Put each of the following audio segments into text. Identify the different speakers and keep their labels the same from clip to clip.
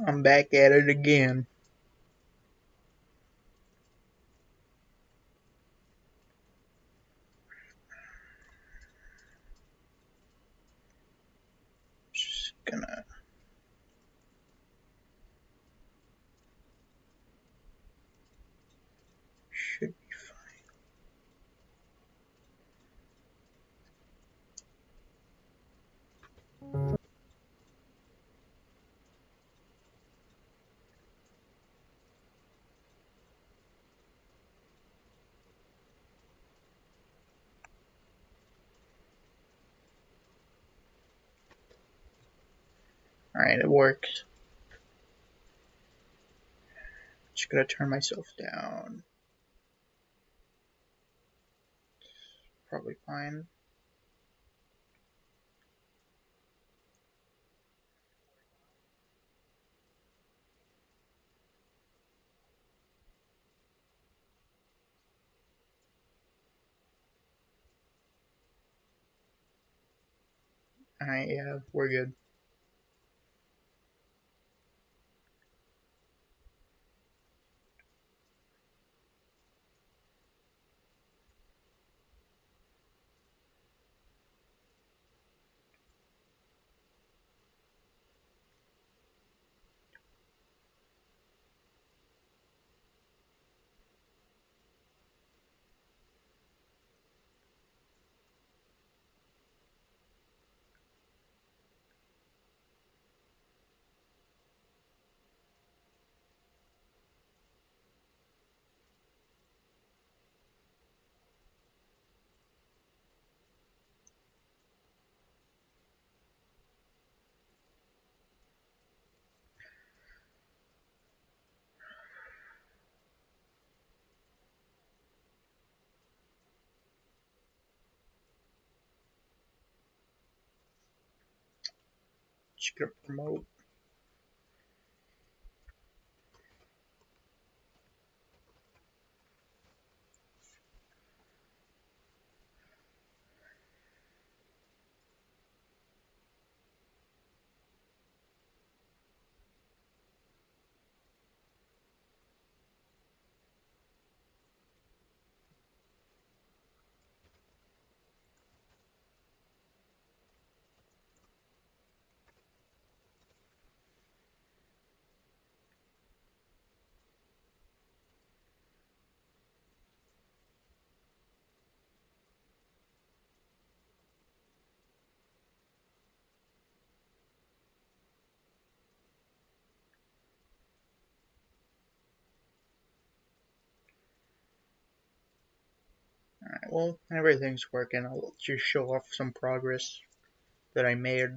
Speaker 1: I'm back at it again. Just gonna. Should be fine. Alright, it works. Just gonna turn myself down. Probably fine. Alright, yeah, we're good. Just gonna promote. Alright, well, everything's working. I'll just show off some progress that I made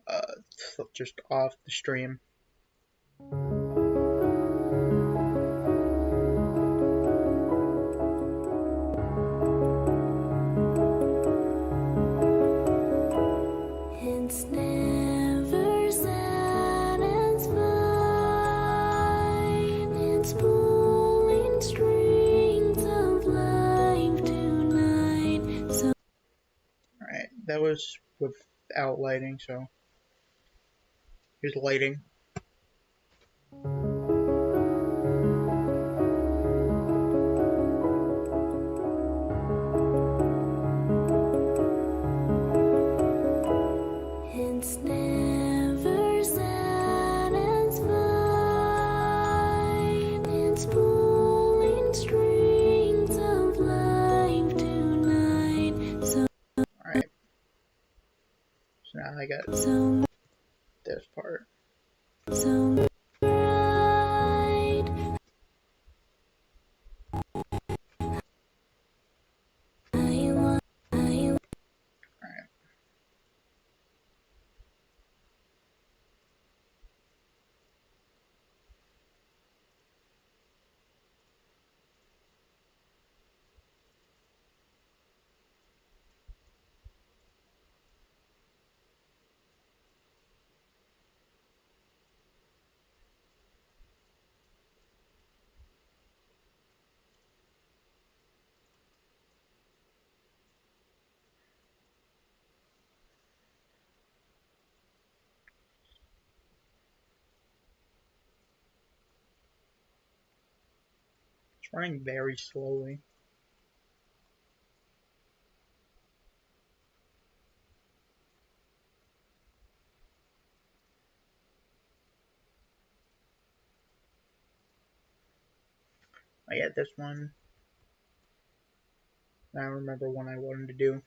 Speaker 1: uh, just off the stream.
Speaker 2: It's never satisfied. It's pulling strings of life tonight. So
Speaker 1: Alright, that was without lighting, so here's lighting.
Speaker 2: it's never satisfied. It's pulling strings of life tonight. So
Speaker 1: Alright, so now I got
Speaker 2: so
Speaker 1: this part.
Speaker 2: so bright. I want.
Speaker 1: Alright, running very slowly. I get this one. I don't remember what I wanted to do.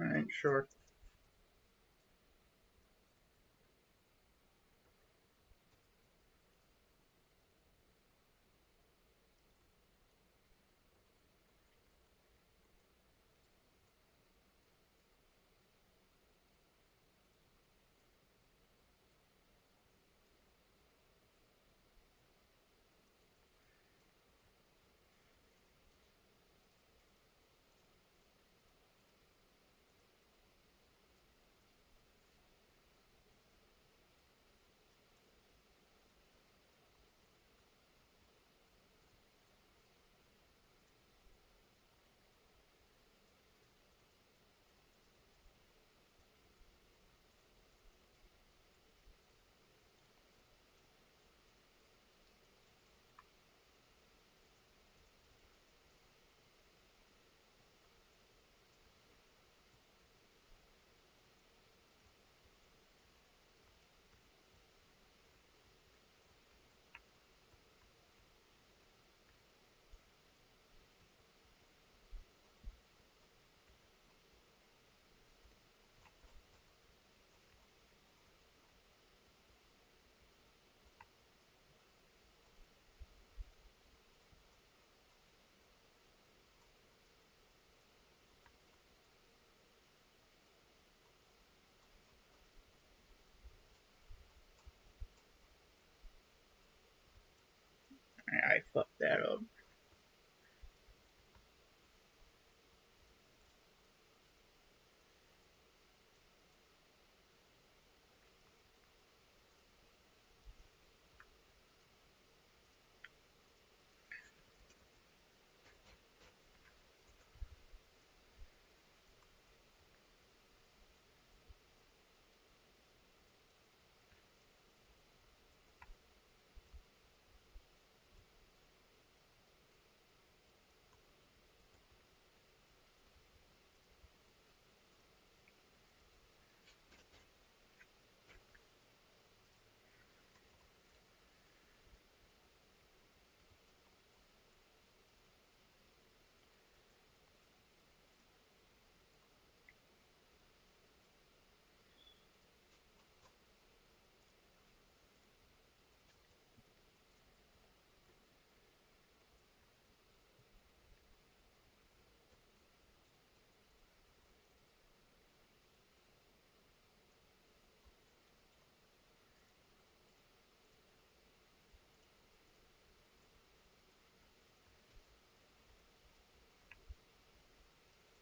Speaker 1: Alright, sure. I fucked that up.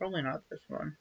Speaker 1: Probably not this one.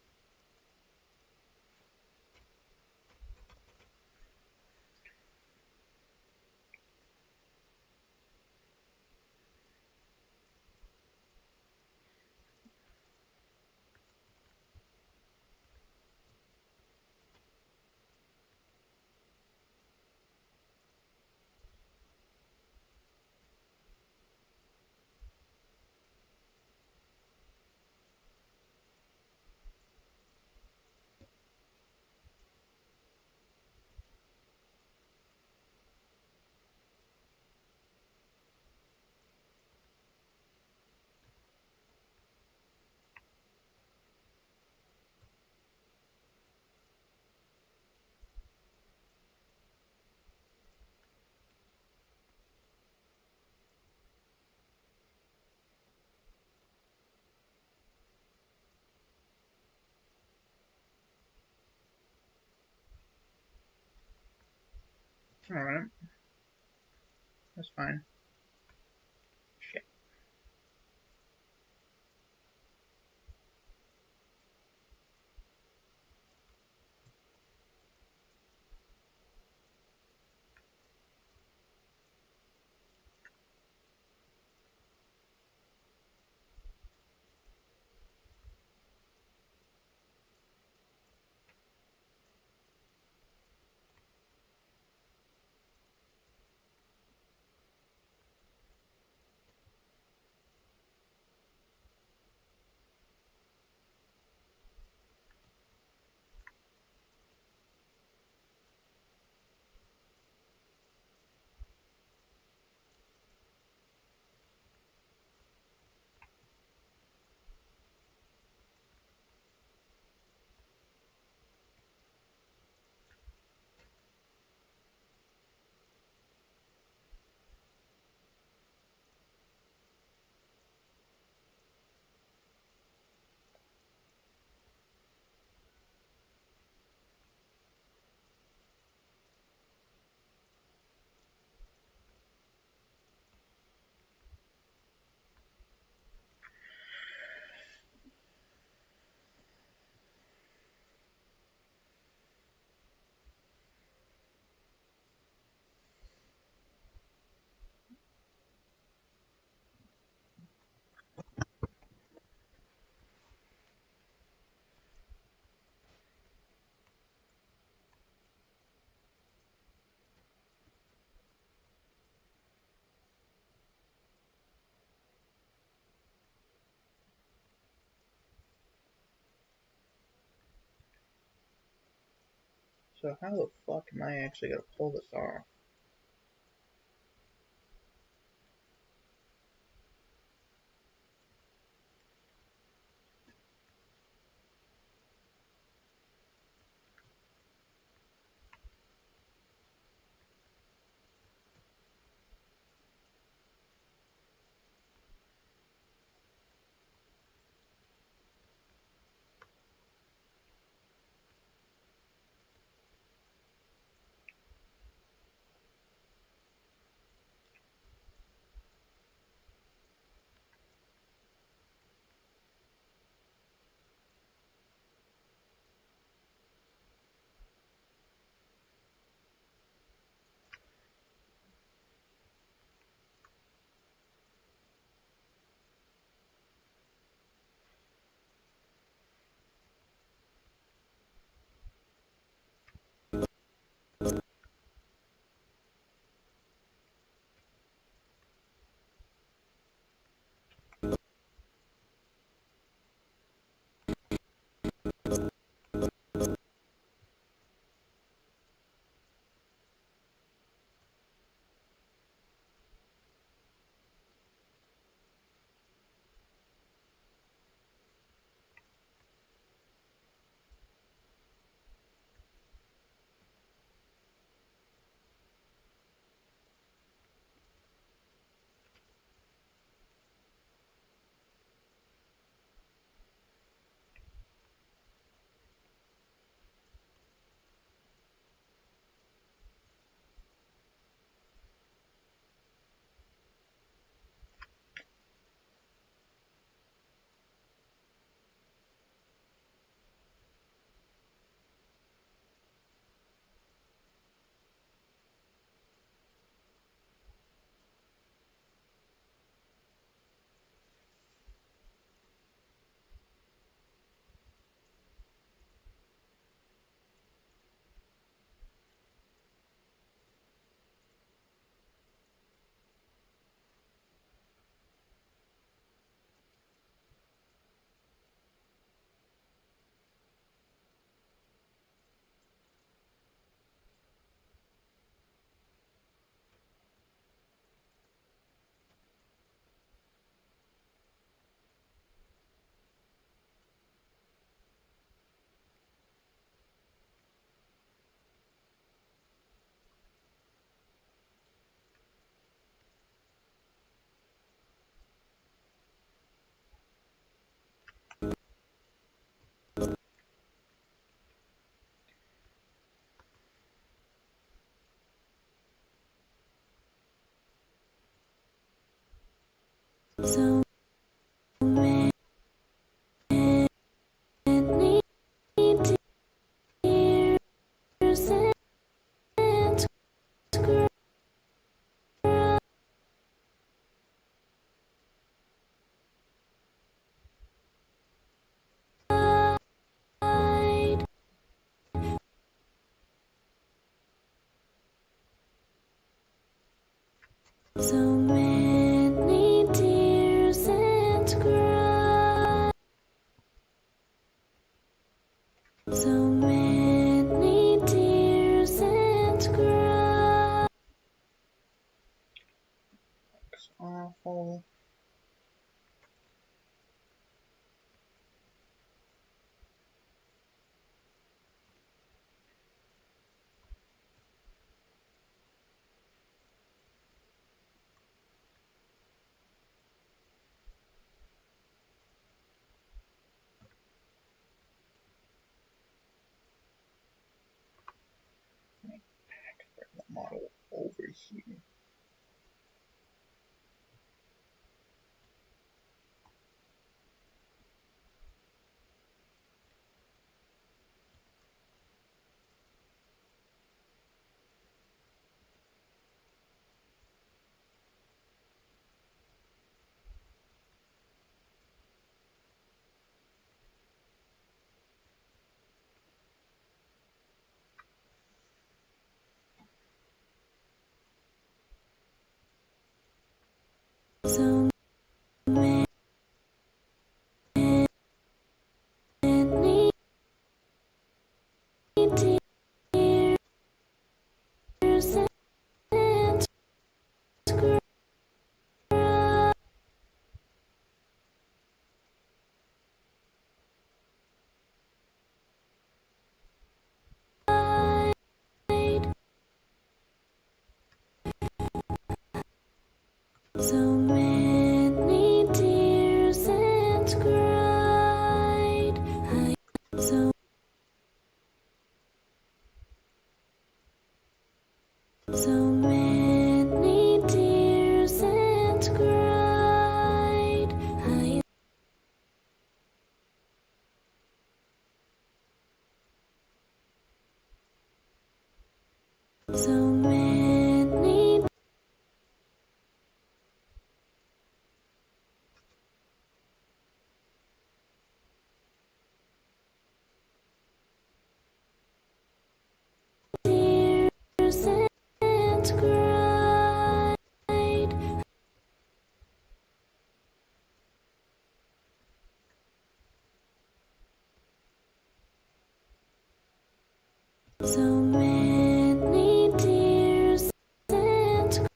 Speaker 1: Alright, that's fine. Shit. So how the fuck am I actually gonna pull this off?
Speaker 2: so many tears and cried, so many tears and cried, so many tears and cried.
Speaker 1: It's awful. The model over here.
Speaker 2: So many tears and cried, so many tears and cried. So so many tears and cried. So many tears and cried. So many tears and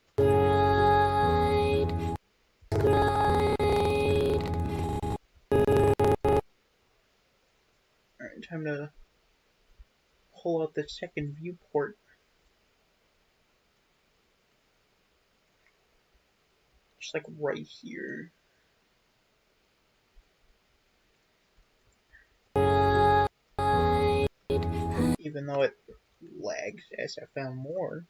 Speaker 2: cried, cried.
Speaker 1: Alright, time to pull out the second viewport. Just like right here. Even though it lags as I found more.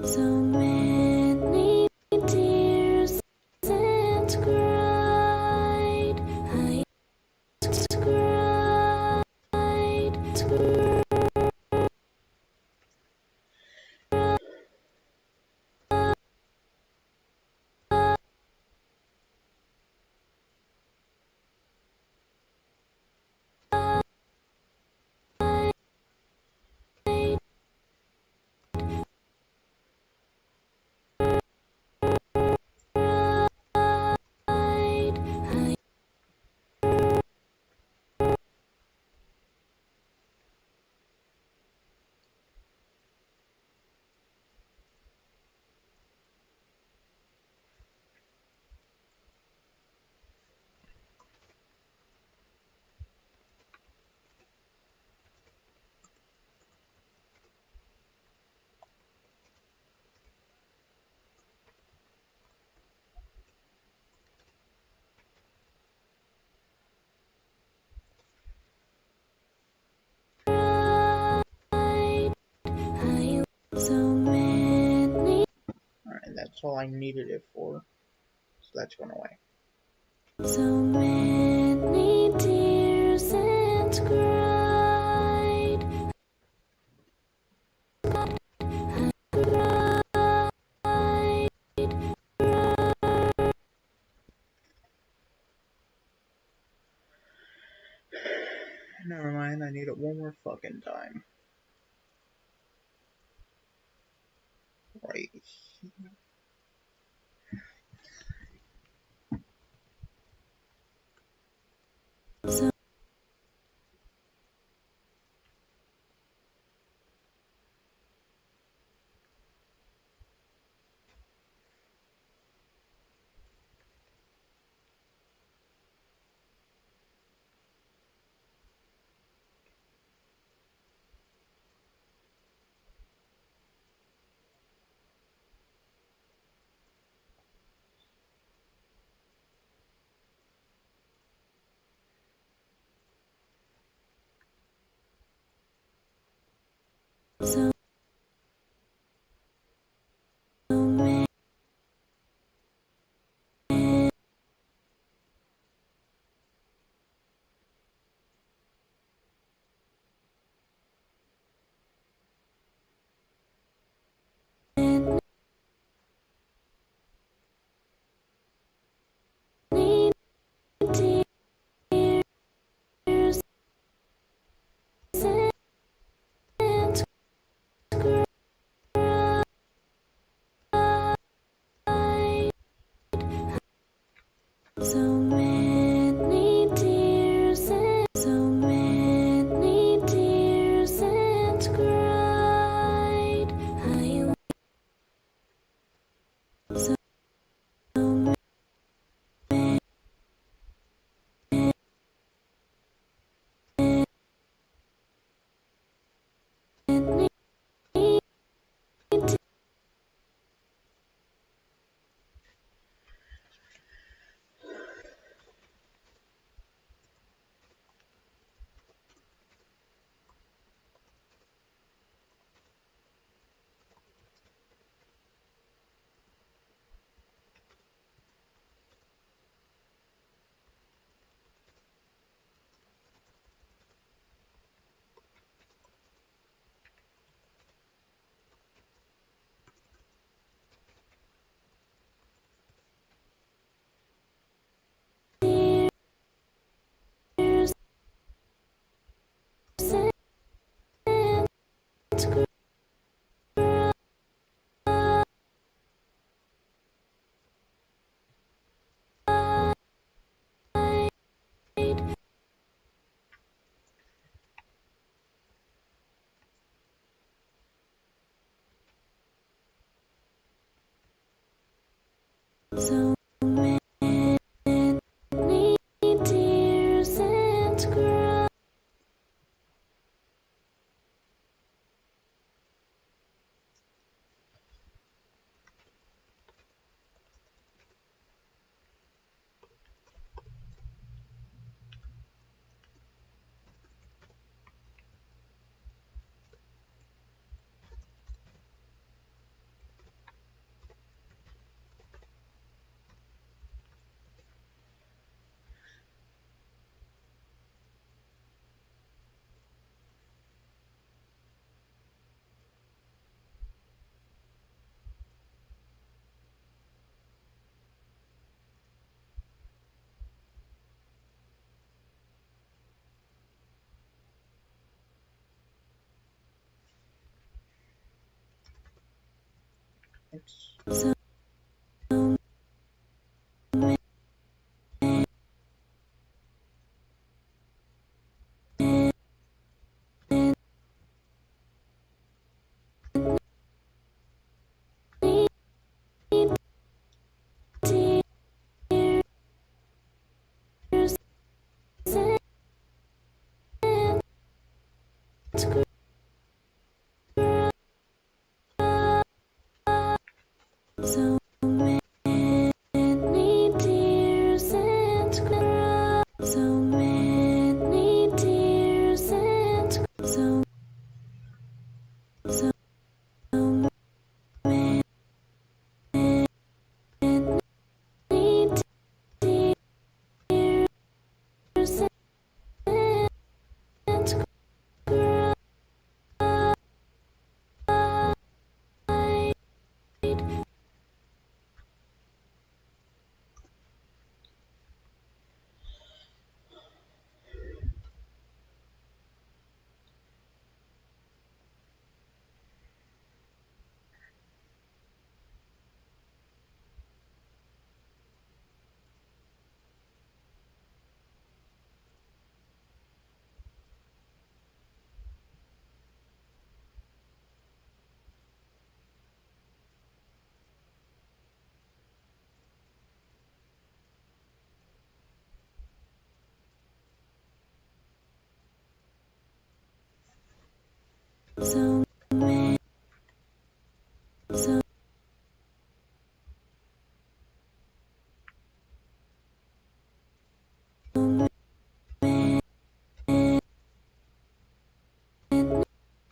Speaker 2: So many tears and cried. I cried, cried. so many,
Speaker 1: Alright, that's all I needed it for. So that's going away.
Speaker 2: so many tears and cried.
Speaker 1: Never mind, I need it one more fucking time. Right.
Speaker 2: So so many, tears and cried. So many tears and so many tears and cried. So many tears and cried. So many tears and cried.
Speaker 1: It's
Speaker 2: So many tears and cried. So many tears and cried. So many tears and so so so many, so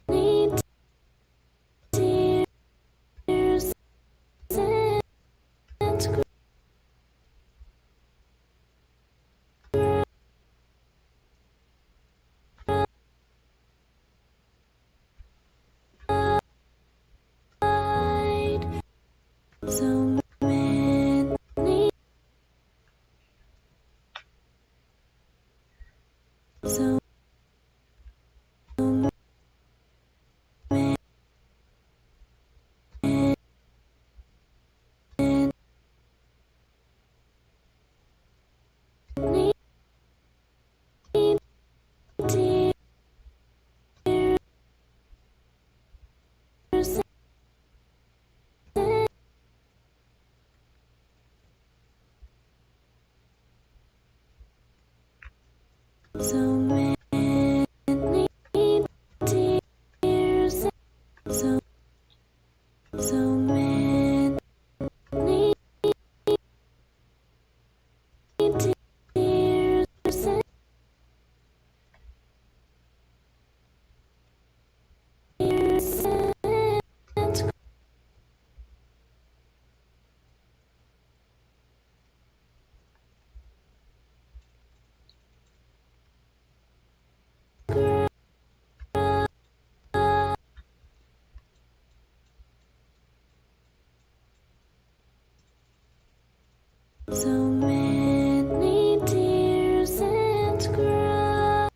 Speaker 2: many tears and cried, so many, so many tears so many tears, so many tears and so many tears and cry,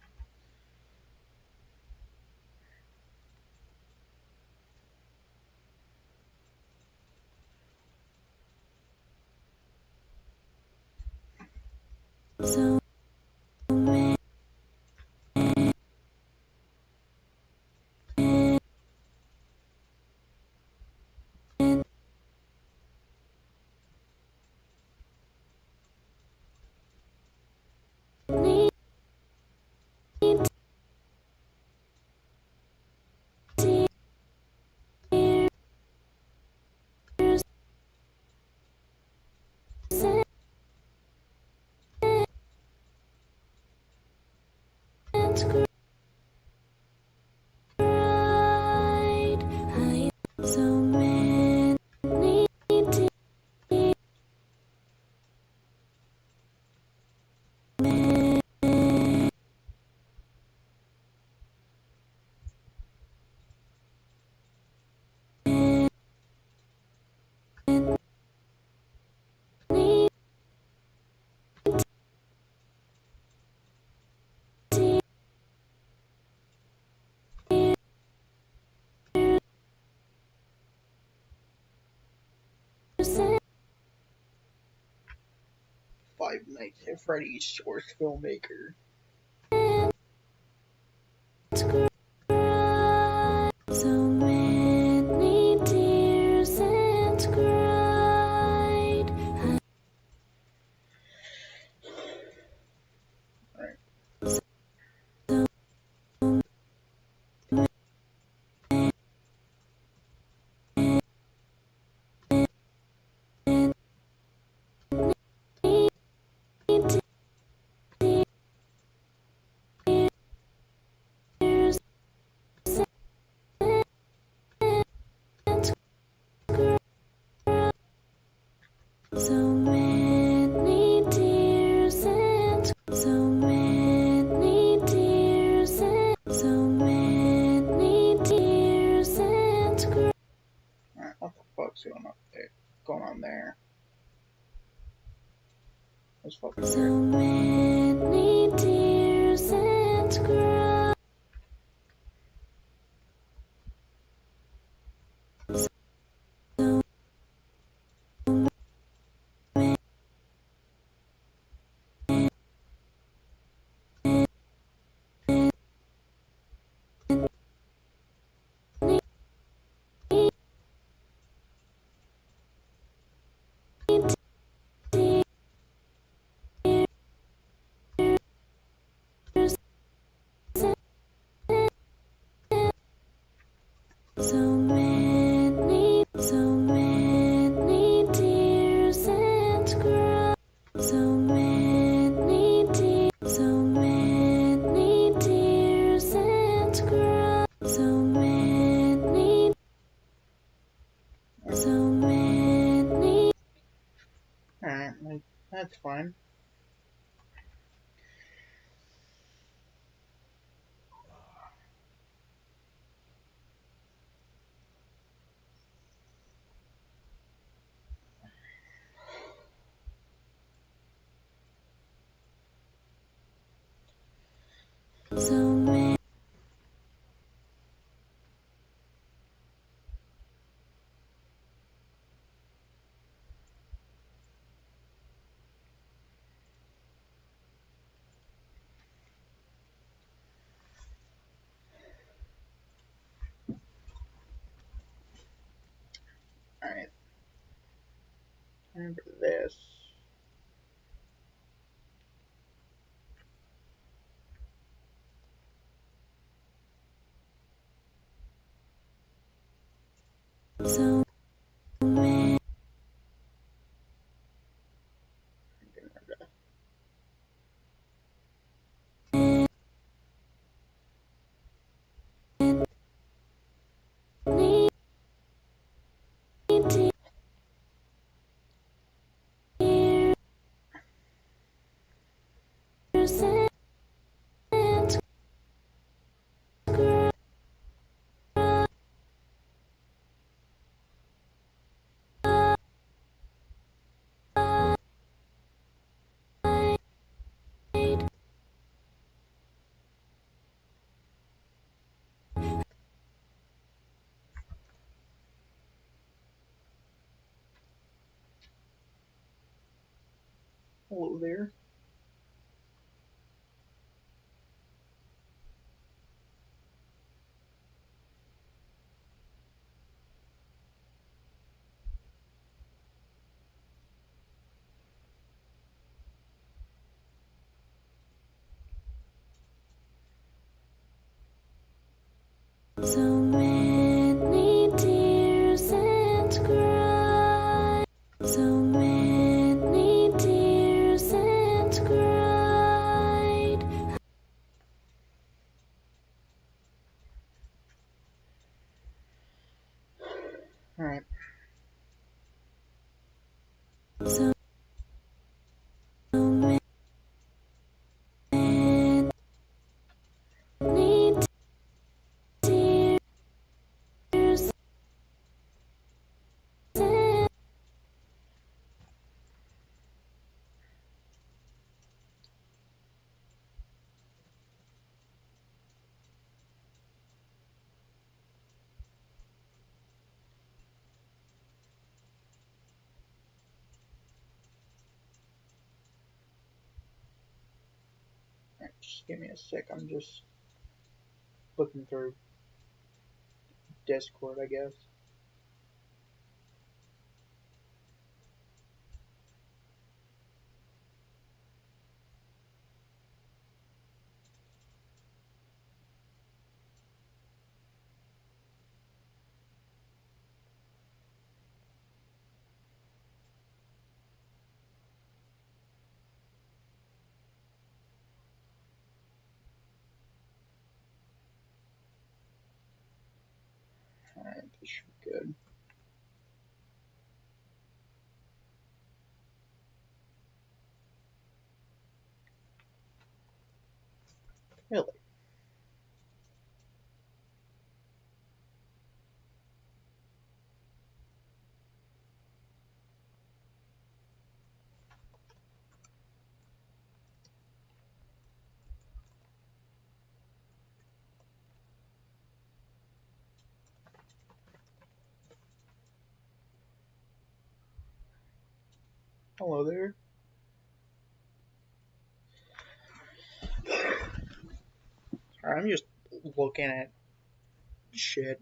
Speaker 2: so many tears
Speaker 1: 5 Nights at Freddy's source filmmaker.
Speaker 2: so many tears and cried.
Speaker 1: Alright.
Speaker 2: So many tears and so many tears and so many tears and so many tears and
Speaker 1: Alright, what the fuck's going on there? Going on there? That's fucking
Speaker 2: so
Speaker 1: weird.
Speaker 2: many tears and cry. So many
Speaker 1: That's fine.
Speaker 2: So many
Speaker 1: Alright, time for this.
Speaker 2: so many tears and cried.
Speaker 1: Hello there.
Speaker 2: So many tears and cried. So many tears and cried.
Speaker 1: Alright,
Speaker 2: So many tears and
Speaker 1: just give me a sec. I'm just looking through Discord, I guess. Alright, this should be good. Really? Hello there. Alright, I'm just looking at shit.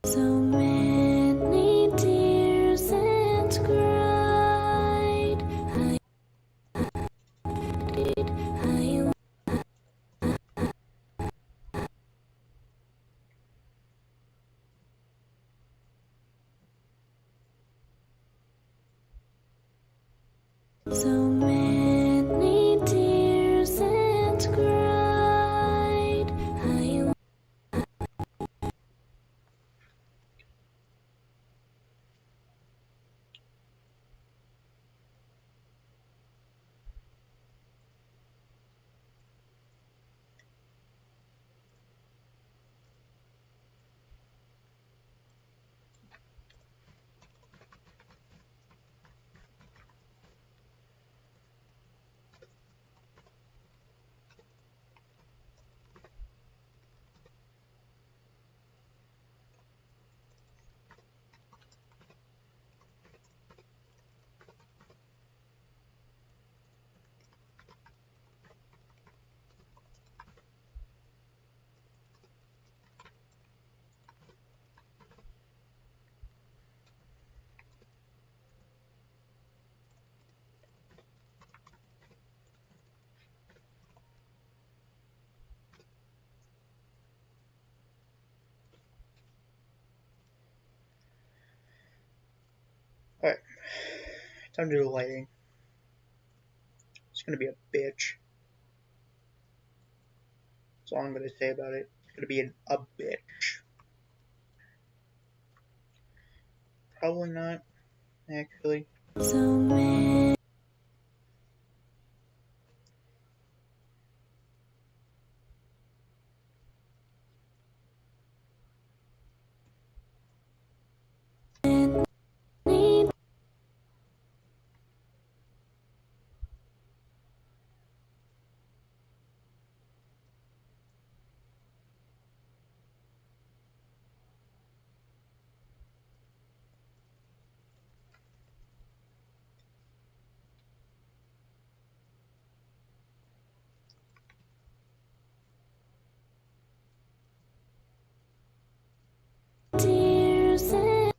Speaker 2: so many tears and cried. I So many tears and cried. I
Speaker 1: Alright, time to do the lighting. It's gonna be a bitch. That's all I'm gonna say about it. It's gonna be a bitch. Probably not, actually.
Speaker 2: so many tears and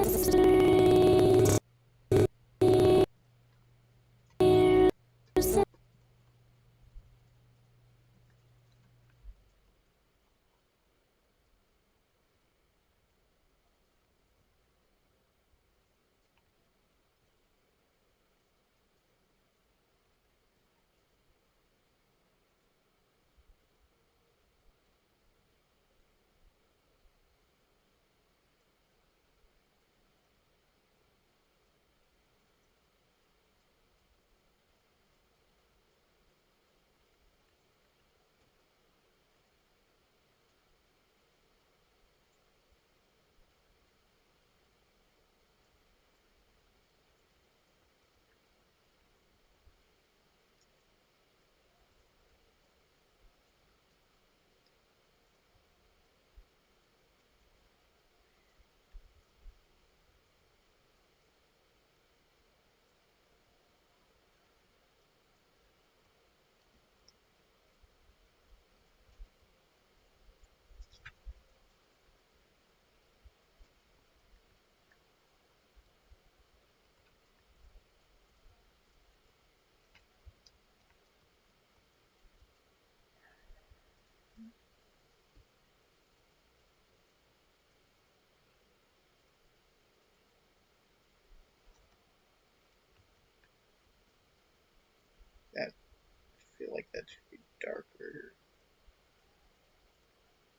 Speaker 2: mysteries.
Speaker 1: That, I feel like that should be darker.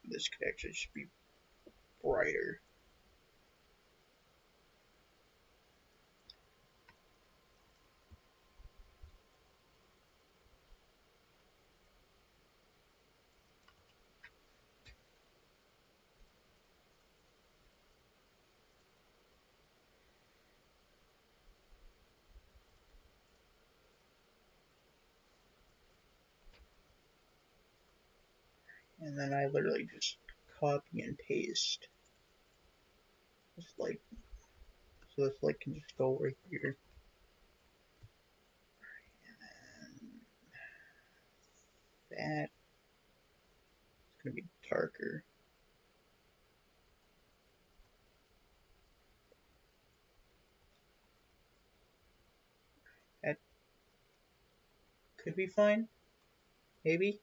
Speaker 1: This could actually just be brighter. And then I literally just copy and paste this light. So this light can just go right here. And that's gonna be darker. That could be fine. Maybe.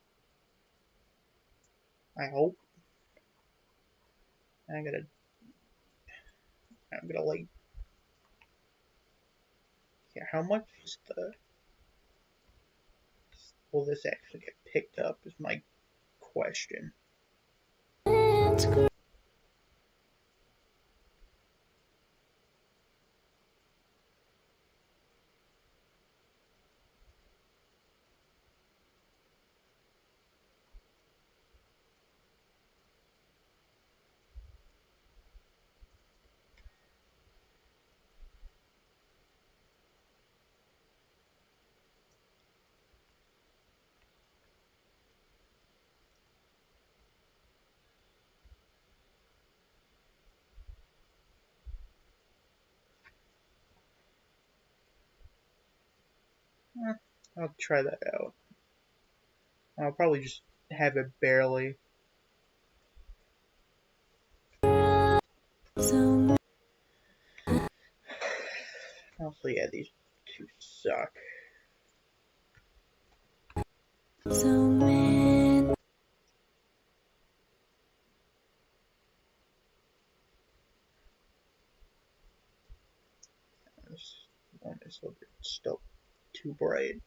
Speaker 1: I hope. I'm gonna light Yeah, how much is the... Will this actually get picked up is my question. Eh, I'll try that out. I'll probably just have it barely.
Speaker 2: So,
Speaker 1: Also, yeah, these two suck.
Speaker 2: so many.
Speaker 1: This one is still too bright.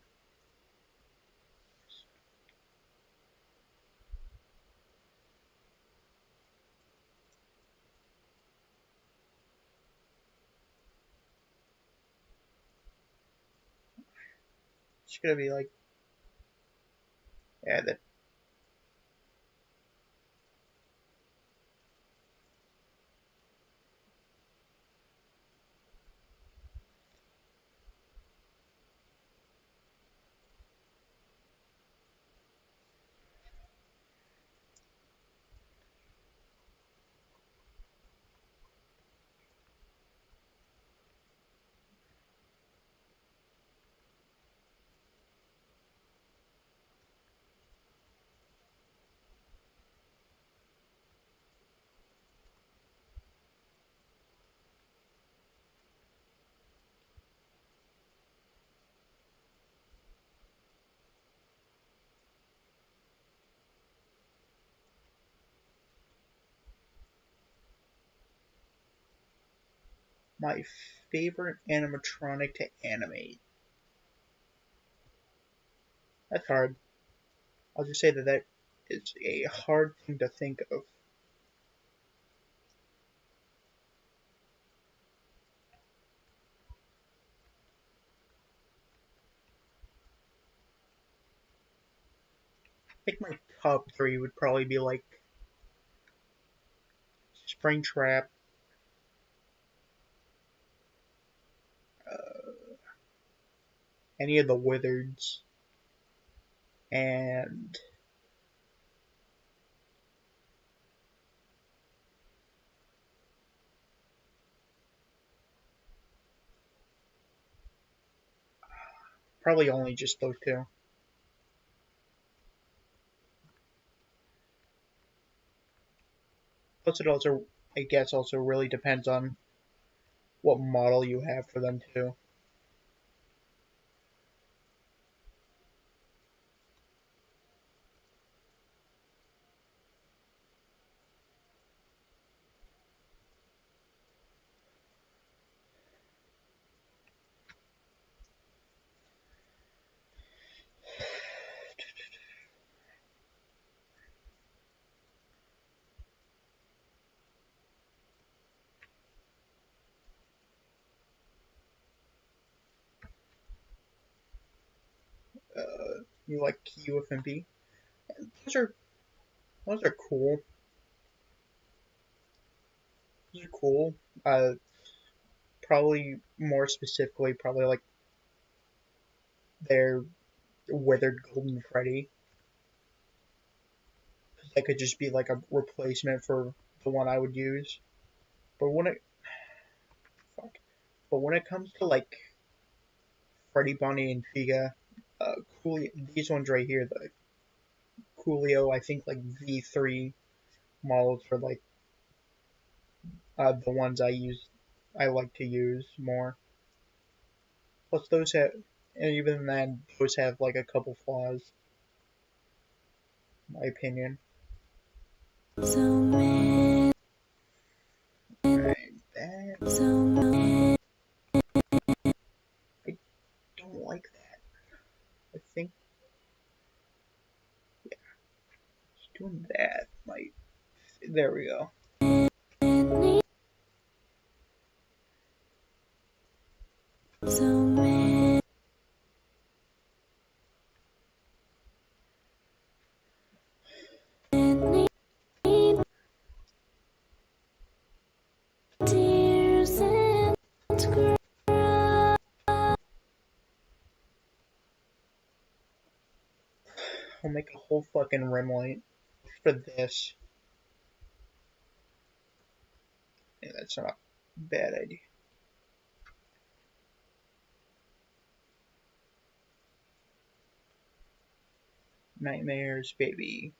Speaker 1: It's gonna be like, yeah, that my favorite animatronic to animate. That's hard. I'll just say that is a hard thing to think of. I think my top three would probably be like Springtrap, any of the Wizards, and probably only just those two. Plus, it also, I guess, also really depends on what model you have for them too. You like UFMP? Those are those are cool. Those are cool. Probably more specifically, probably like their Withered Golden Freddy. That could just be like a replacement for the one I would use. But when it fuck, but when it comes to like Freddy, Bonnie, and Figa, Coolio, these ones right here, the Coolio, I think like V3 models are like the ones I like to use more. Plus those have, and even then, those have like a couple flaws, in my opinion.
Speaker 2: So many.
Speaker 1: Right, that
Speaker 2: So many.
Speaker 1: I I think just doing that might. There we go.
Speaker 2: So many tears and cries.
Speaker 1: I'll make a whole fucking rim light for this. Yeah, that's not a bad idea. Nightmares, baby.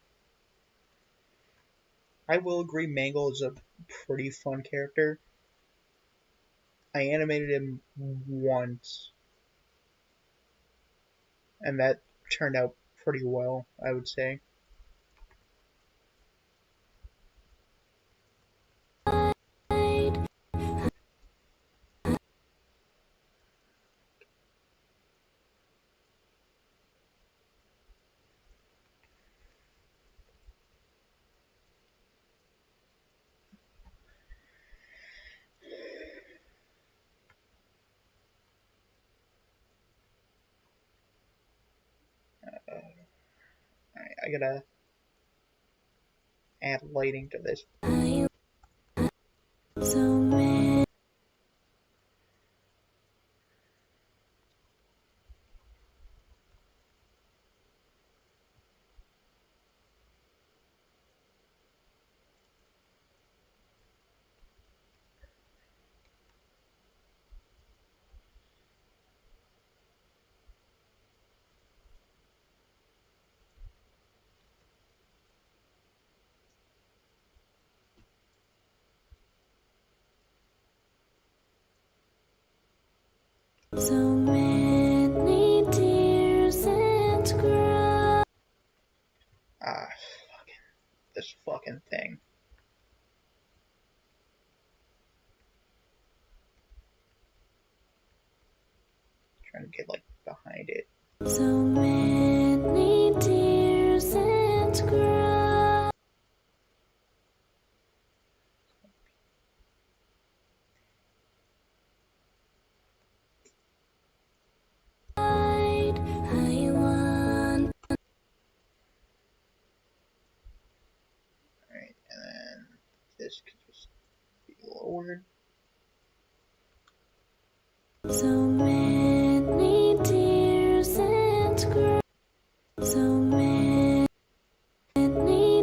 Speaker 1: I will agree, Mangle is a pretty fun character. I animated him once, and that turned out pretty well, I would say. I gotta add lighting to this.
Speaker 2: So many, so many tears and cries.
Speaker 1: Ah, this fucking thing. Trying to get like behind it.
Speaker 2: So many tears and cries. I want
Speaker 1: Alright, and then this could just be lowered.
Speaker 2: so many tears and cries. So many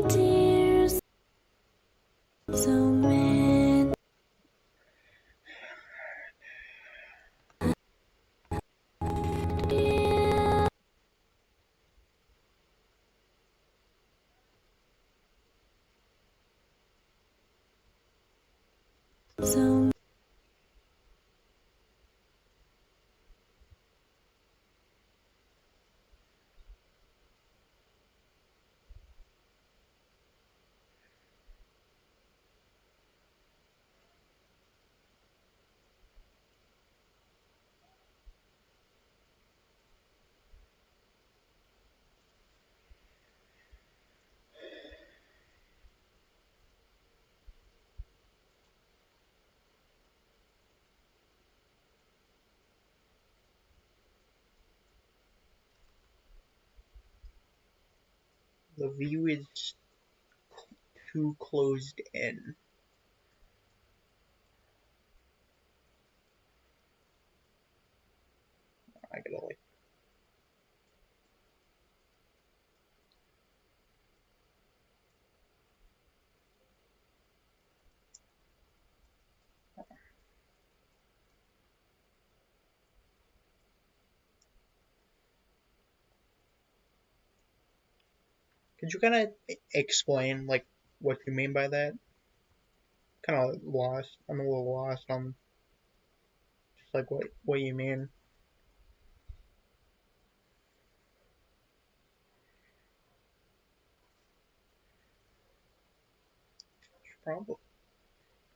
Speaker 2: tears. So many. So
Speaker 1: The view is too closed in. I gotta like. Could you kind of explain like what you mean by that? Kind of lost. I'm a little lost on just like what you mean. Probably.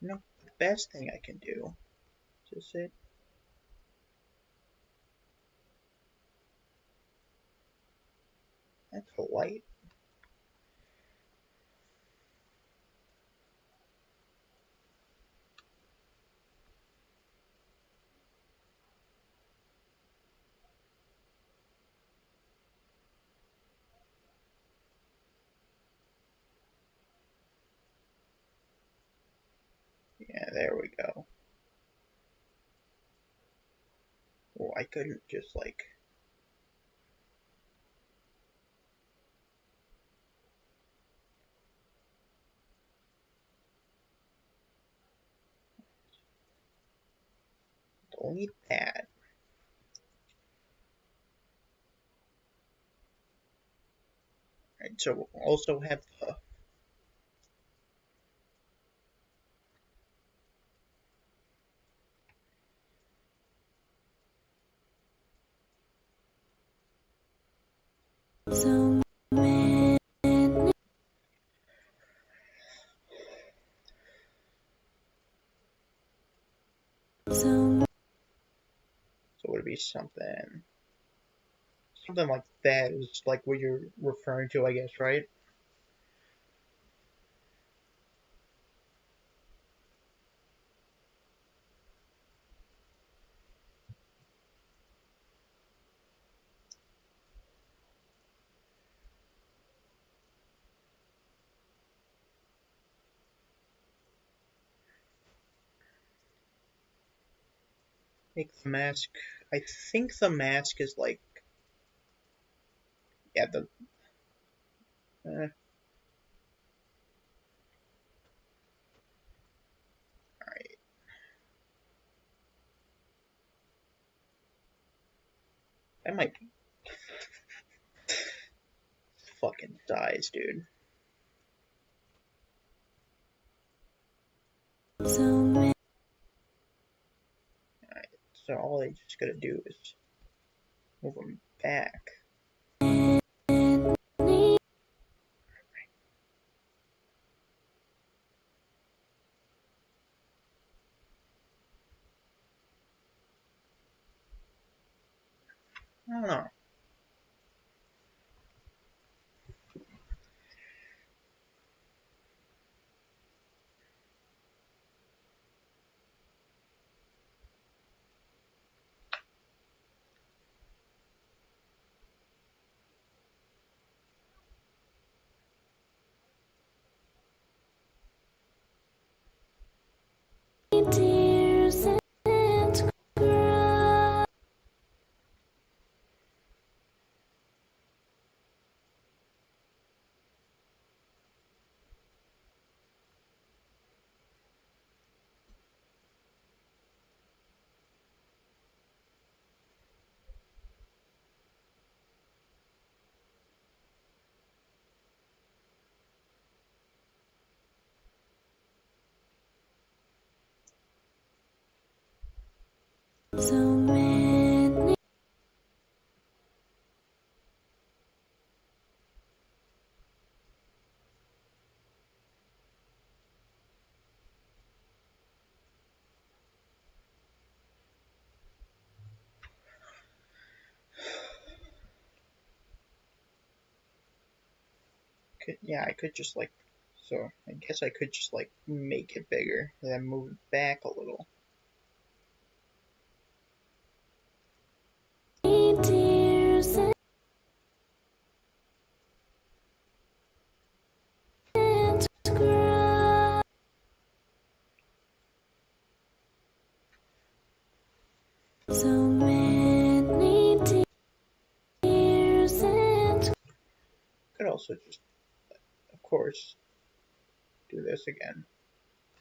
Speaker 1: You know, the best thing I can do is just say That's a light. Yeah, there we go. Oh, I couldn't just like. Don't need that. Right, so also have the.
Speaker 2: So many. So
Speaker 1: So it would be something like that is like what you're referring to, I guess, right? Make the mask. I think the mask is like, yeah, the. Alright, that might be fucking size, dude.
Speaker 2: many.
Speaker 1: Alright, so all I just gotta do is move them back. I don't know.
Speaker 2: Tears and cry. So many.
Speaker 1: Yeah, I could just like. So I guess I could just like make it bigger and then move it back a little.
Speaker 2: Tears and cry. So many tears and
Speaker 1: Could also just, of course, do this again.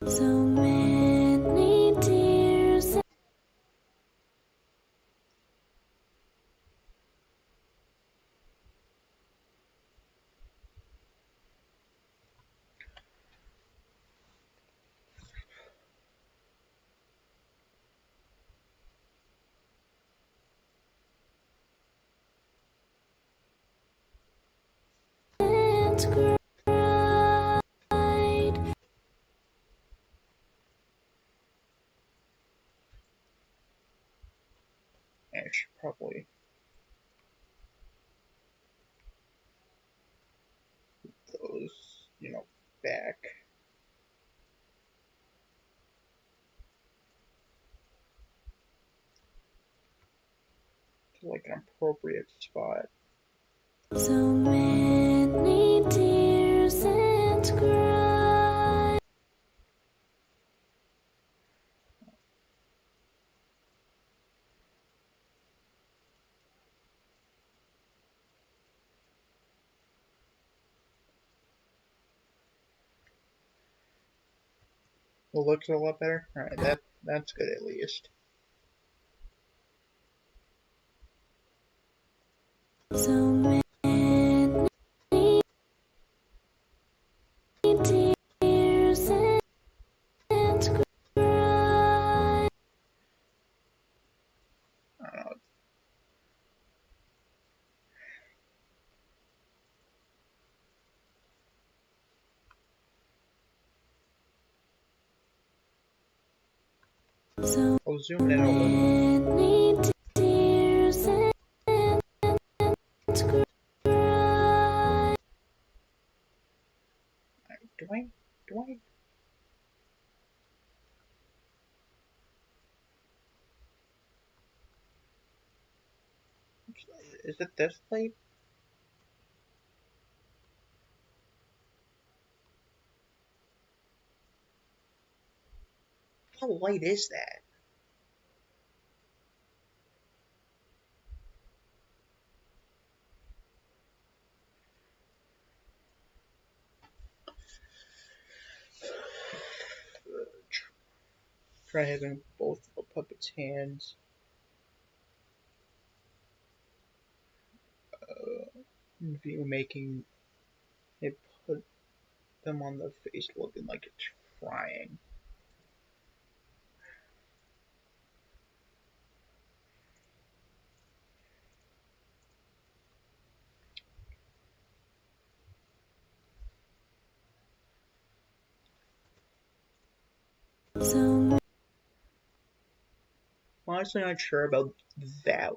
Speaker 2: so many tears. And cried.
Speaker 1: And I should probably. back to like an appropriate spot.
Speaker 2: So many tears and cries.
Speaker 1: It looks a lot better. All right, that's good at least.
Speaker 2: So many tears and cries.
Speaker 1: I don't know.
Speaker 2: So
Speaker 1: I'll zoom in a little.
Speaker 2: many tears and cries.
Speaker 1: Do I? Do I? Is it this light? How light is that? Try having both the puppet's hands. View making it put them on the face looking like it's crying.
Speaker 2: So
Speaker 1: I'm honestly not sure that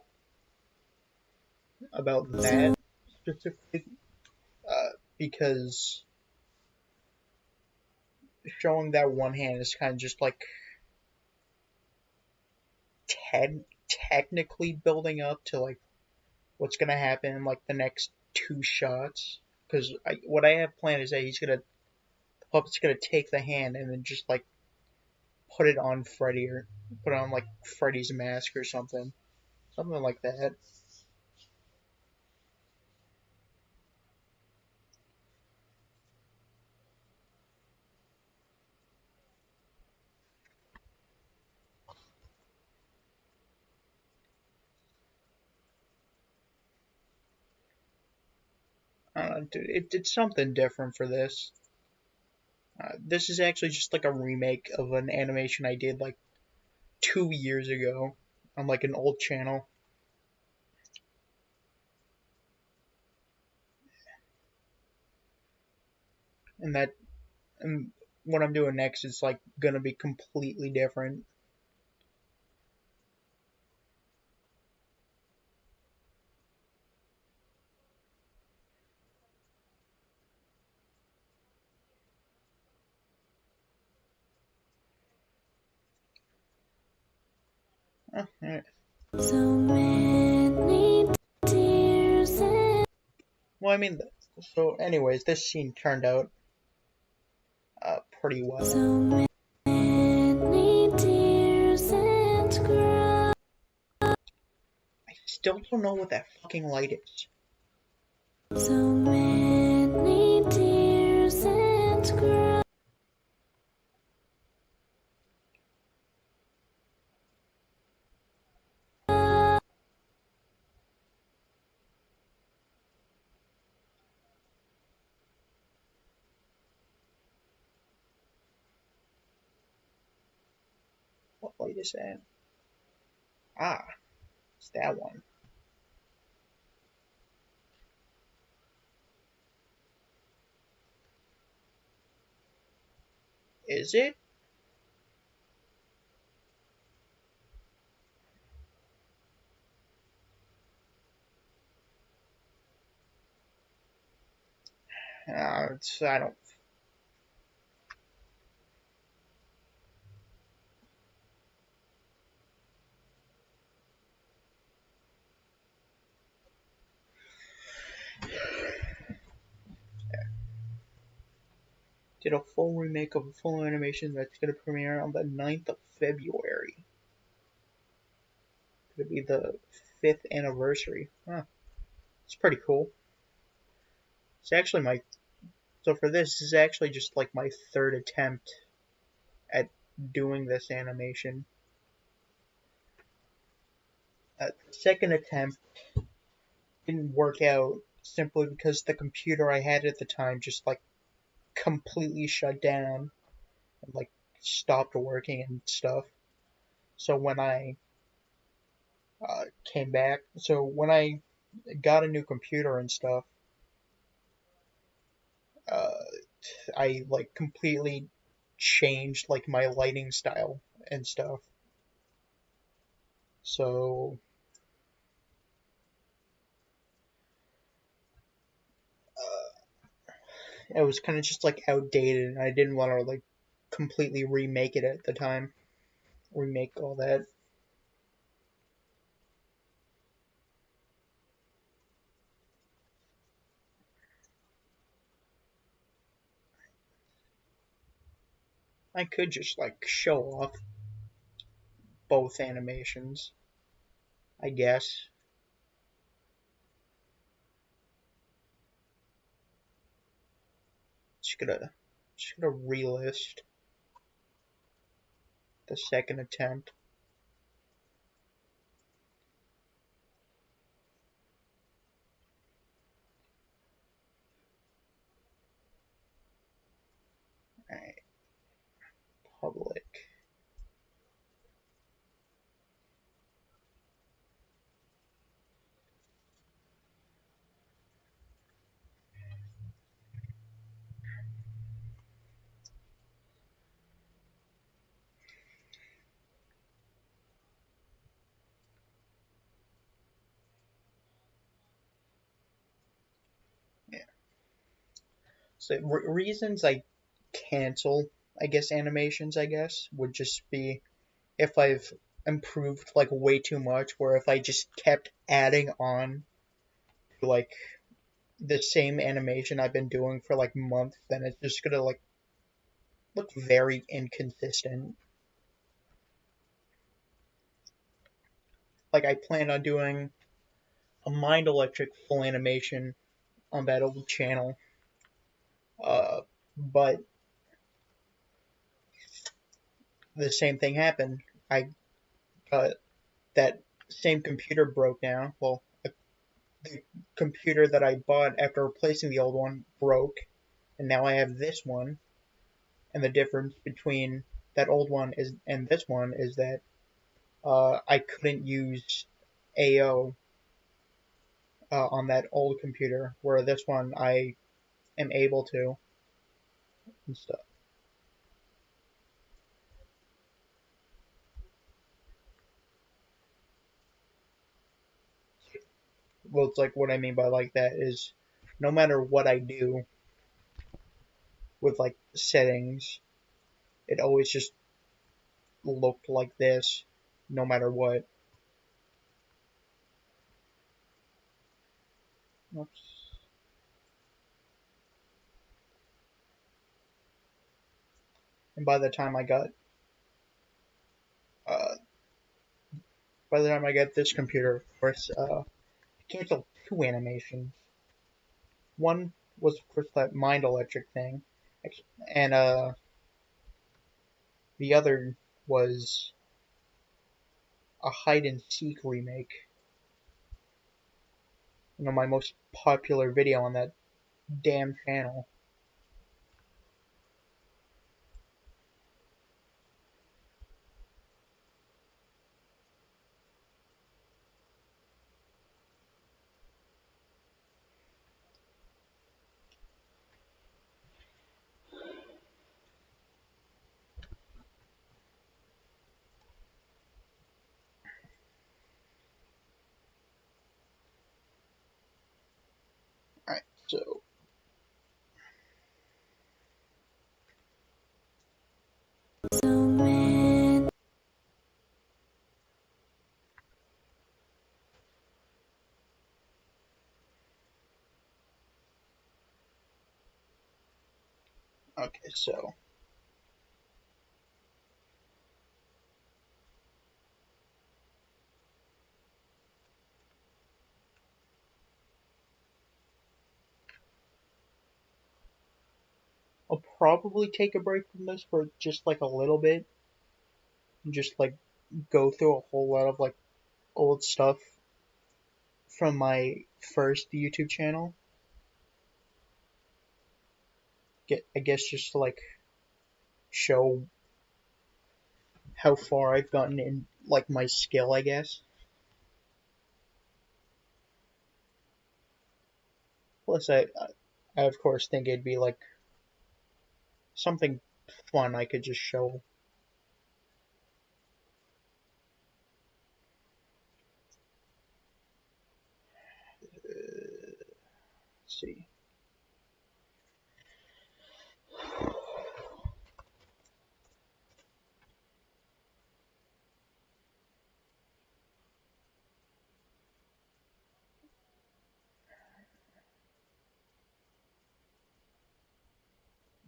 Speaker 2: so
Speaker 1: that specifically, because showing that one hand is kind of just like technically building up to like what's gonna happen in like the next two shots. Because what I have planned is that the puppet's gonna take the hand and then just like put it on Freddy or put on like Freddy's mask or something like that. I don't know, dude, it did something different for this. This is actually just like a remake of an animation I did like 2 years ago on like an old channel, and and what I'm doing next is like gonna be completely different. Alright.
Speaker 2: so many tears and
Speaker 1: Well, I mean, so anyways, this scene turned out pretty
Speaker 2: so
Speaker 1: well.
Speaker 2: many tears and cries.
Speaker 1: I still don't know what that fucking light is.
Speaker 2: So many tears and cries.
Speaker 1: What light is that? Ah, it's that one. Is it? I don't did a full remake of a full animation that's going to premiere on the 9th of February. It'll be the 5th anniversary. Huh. It's pretty cool. It's actually my so for this is actually just like my third attempt at doing this animation. The second attempt didn't work out simply because the computer I had at the time just like completely shut down and like stopped working and stuff. So when I came back, so when I got a new computer and stuff, uh, I like completely changed like my lighting style and stuff. So it was kind of just like outdated, and I didn't want to like completely remake it at the time. Remake all that. I could just like show off both animations, I guess. Just gonna relist the second attempt. Alright, public. Yeah. So reasons I cancel, I guess animations, I guess would just be if I've improved like way too much, where if I just kept adding on to like the same animation I've been doing for like months, then it's just gonna like look very inconsistent. Like I plan on doing a Mind Electric full animation on that old channel, but the same thing happened. I got that same computer broke down. Well, the computer that I bought after replacing the old one broke, and now I have this one. And the difference between that old one is and this one is that I couldn't use AO on that old computer, where this one I am able to and stuff. Well, it's like what I mean by like that is no matter what I do with like settings, it always just looked like this, no matter what. Oops. And uh, by the time I got this computer, of course, I canceled two animations. One was, of course, that Mind Electric thing, and the other was a hide and seek remake. You know, my most popular video on that damn channel. Alright, so
Speaker 2: So many
Speaker 1: Okay, so I'll probably take a break from this for just like a little bit, and just like go through a whole lot of like old stuff from my first YouTube channel. I guess just to like show how far I've gotten in like my skill, I guess. Plus, I of course think it'd be like something fun I could just show. Let's see.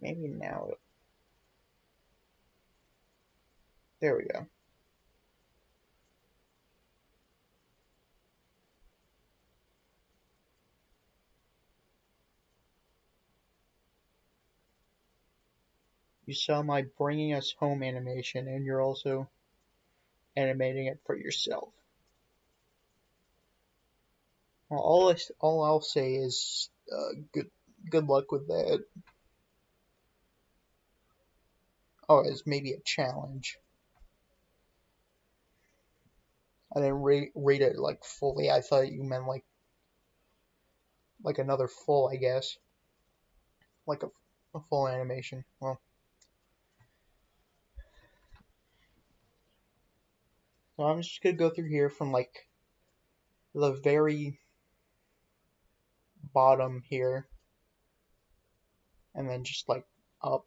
Speaker 1: Maybe now. There we go. You saw my bringing us home animation, and you're also animating it for yourself. Well, all I'll say is good luck with that. Oh, it's maybe a challenge. I didn't read it like fully. I thought you meant like another full, I guess, like a full animation. Well, so I'm just gonna go through here from like the very bottom here, and then just like up.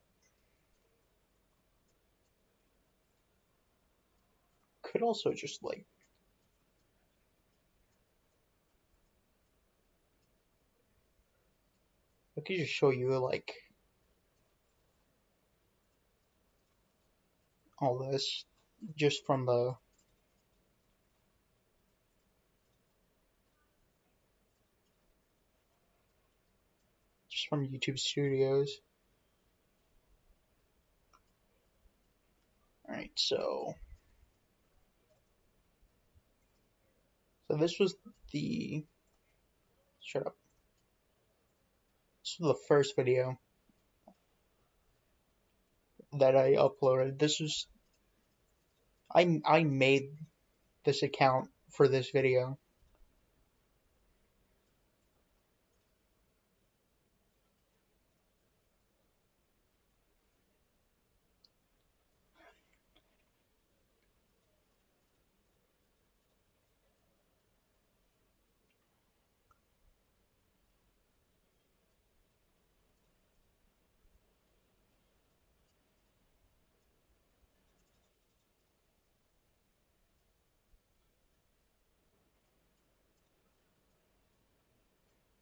Speaker 1: Could also just like I could just show you like all this just from the just from YouTube Studios. All right, so this was the shut up. This was the first video that I uploaded. This was I made this account for this video.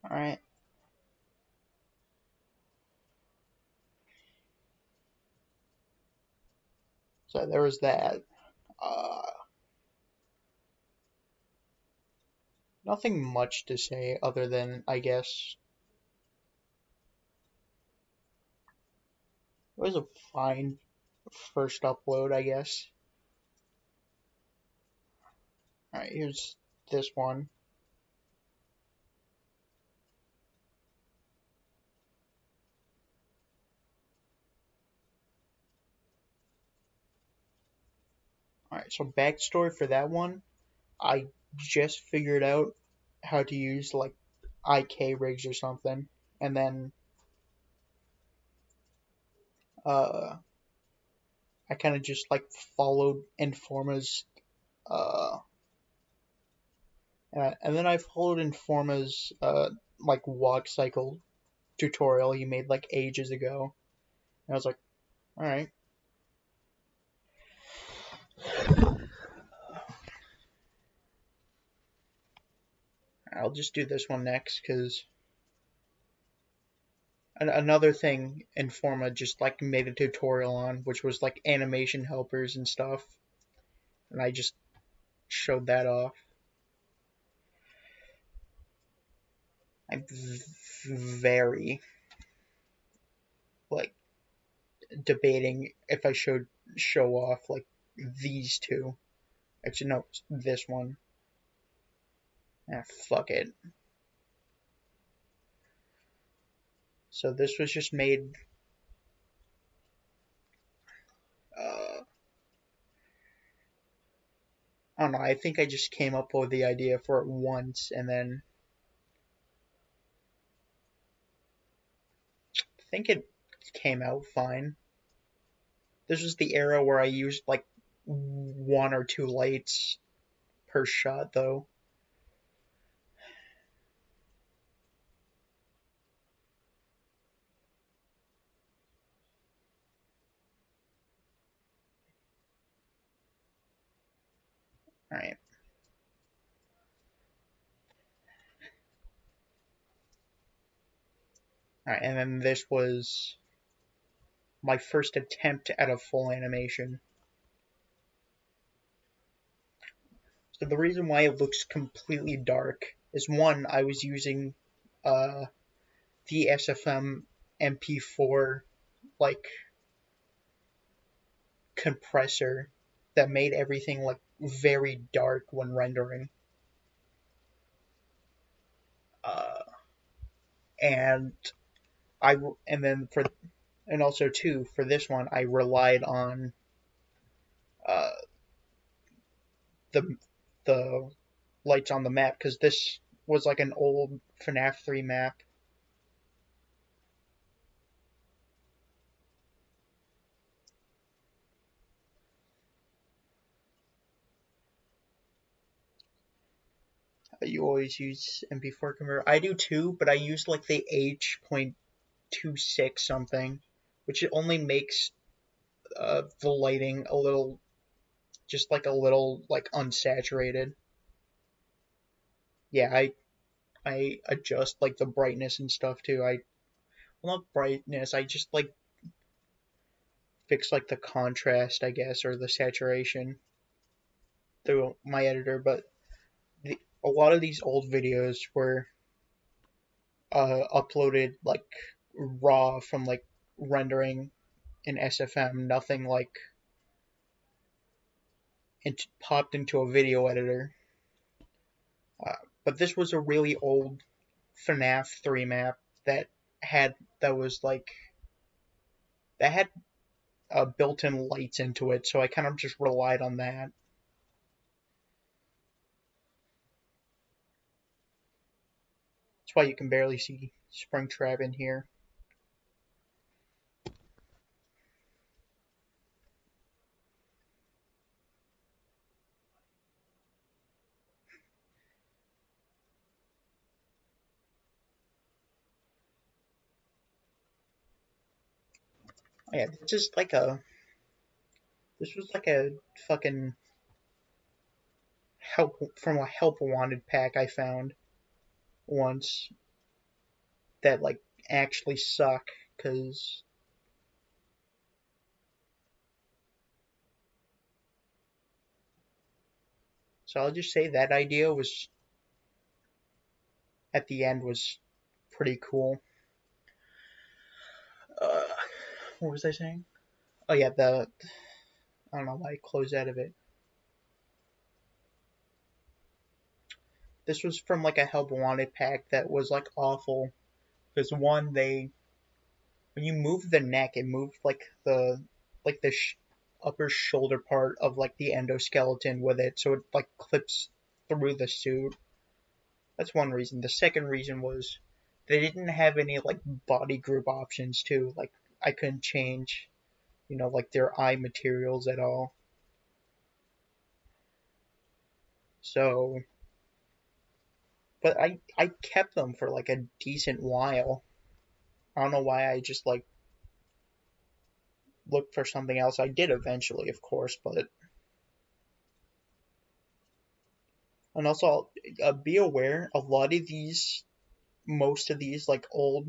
Speaker 1: All right. So there was that. Uh, Nothing much to say other than I guess it was a fine first upload, I guess. All right, here's this one. All right, so backstory for that one, I just figured out how to use like IK rigs or something, and then uh, I kind of just like followed Informa's uh, and then I followed Informa's like walk cycle tutorial he made like ages ago, and I was like, all right. I'll just do this one next because Another thing Informa just like made a tutorial on, which was like animation helpers and stuff, and I just showed that off. I'm very like debating if I should show off like these two. Actually, no, this one. Ah, fuck it. So this was just made. Uh, I don't know. I think I just came up with the idea for it once, and then I think it came out fine. This was the era where I used like one or two lights per shot, though. All right, all right, and then this was my first attempt at a full animation. So the reason why it looks completely dark is one, I was using uh, the SFM MP4 like compressor that made everything like very dark when rendering. Uh, and I and then for and also too for this one I relied on uh, the the lights on the map because this was like an old FNAF 3 map. You always use MP4 converter. I do too, but I use like the H.26 something, which only makes the lighting a little, just like a little like unsaturated. Yeah, I adjust like the brightness and stuff too. Well, not brightness. I just like fix like the contrast, I guess, or the saturation through my editor. But a lot of these old videos were uploaded like raw from like rendering in SFM, nothing like popped into a video editor. Uh, but this was a really old FNAF 3 map that had that was like that had built-in lights into it, so I kind of just relied on that. That's why you can barely see Springtrap in here. Oh, yeah, this was like a fucking help from a help wanted pack I found once that like actually suck because so I'll just say that idea was at the end was pretty cool. Uh, what was I saying? Oh yeah, the I don't know why I closed out of it. This was from like a help wanted pack that was like awful because one they when you move the neck it moved like the upper shoulder part of like the endoskeleton with it so it like clips through the suit. That's one reason. The second reason was they didn't have any like body group options too. Like I couldn't change, like their eye materials at all. So, but I kept them for like a decent while. I don't know why I just like looked for something else. I did eventually, of course, but and also be aware a lot of these, most of these like old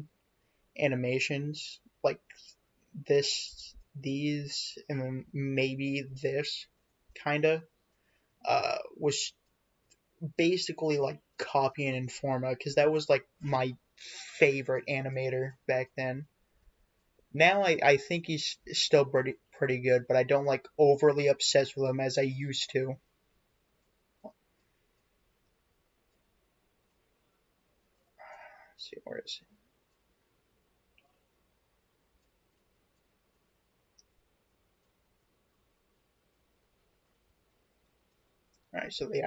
Speaker 1: animations like these, and then maybe this kinda was basically like copying Informa because that was like my favorite animator back then. Now I think he's still pretty good, but I don't like overly obsessed with him as I used to. Let's see, where is he? All right, so the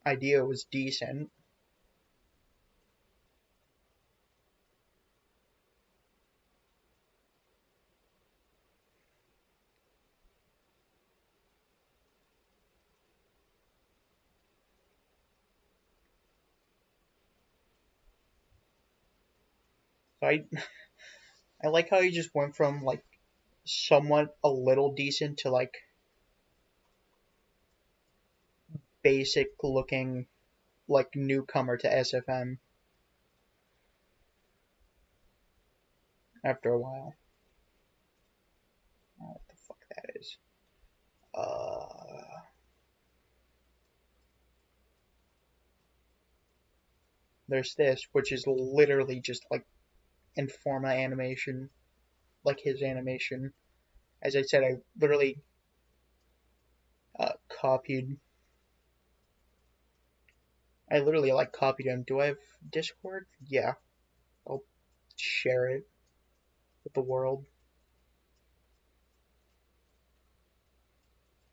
Speaker 1: idea was decent. So I like how he just went from like somewhat a little decent to like basic looking like newcomer to SFM after a while. I don't know what the fuck that is. Uh, there's this, which is literally just like Informa animation, like his animation. As I said, I literally copied. I literally like copied him. Do I have Discord? Yeah, I'll share it with the world.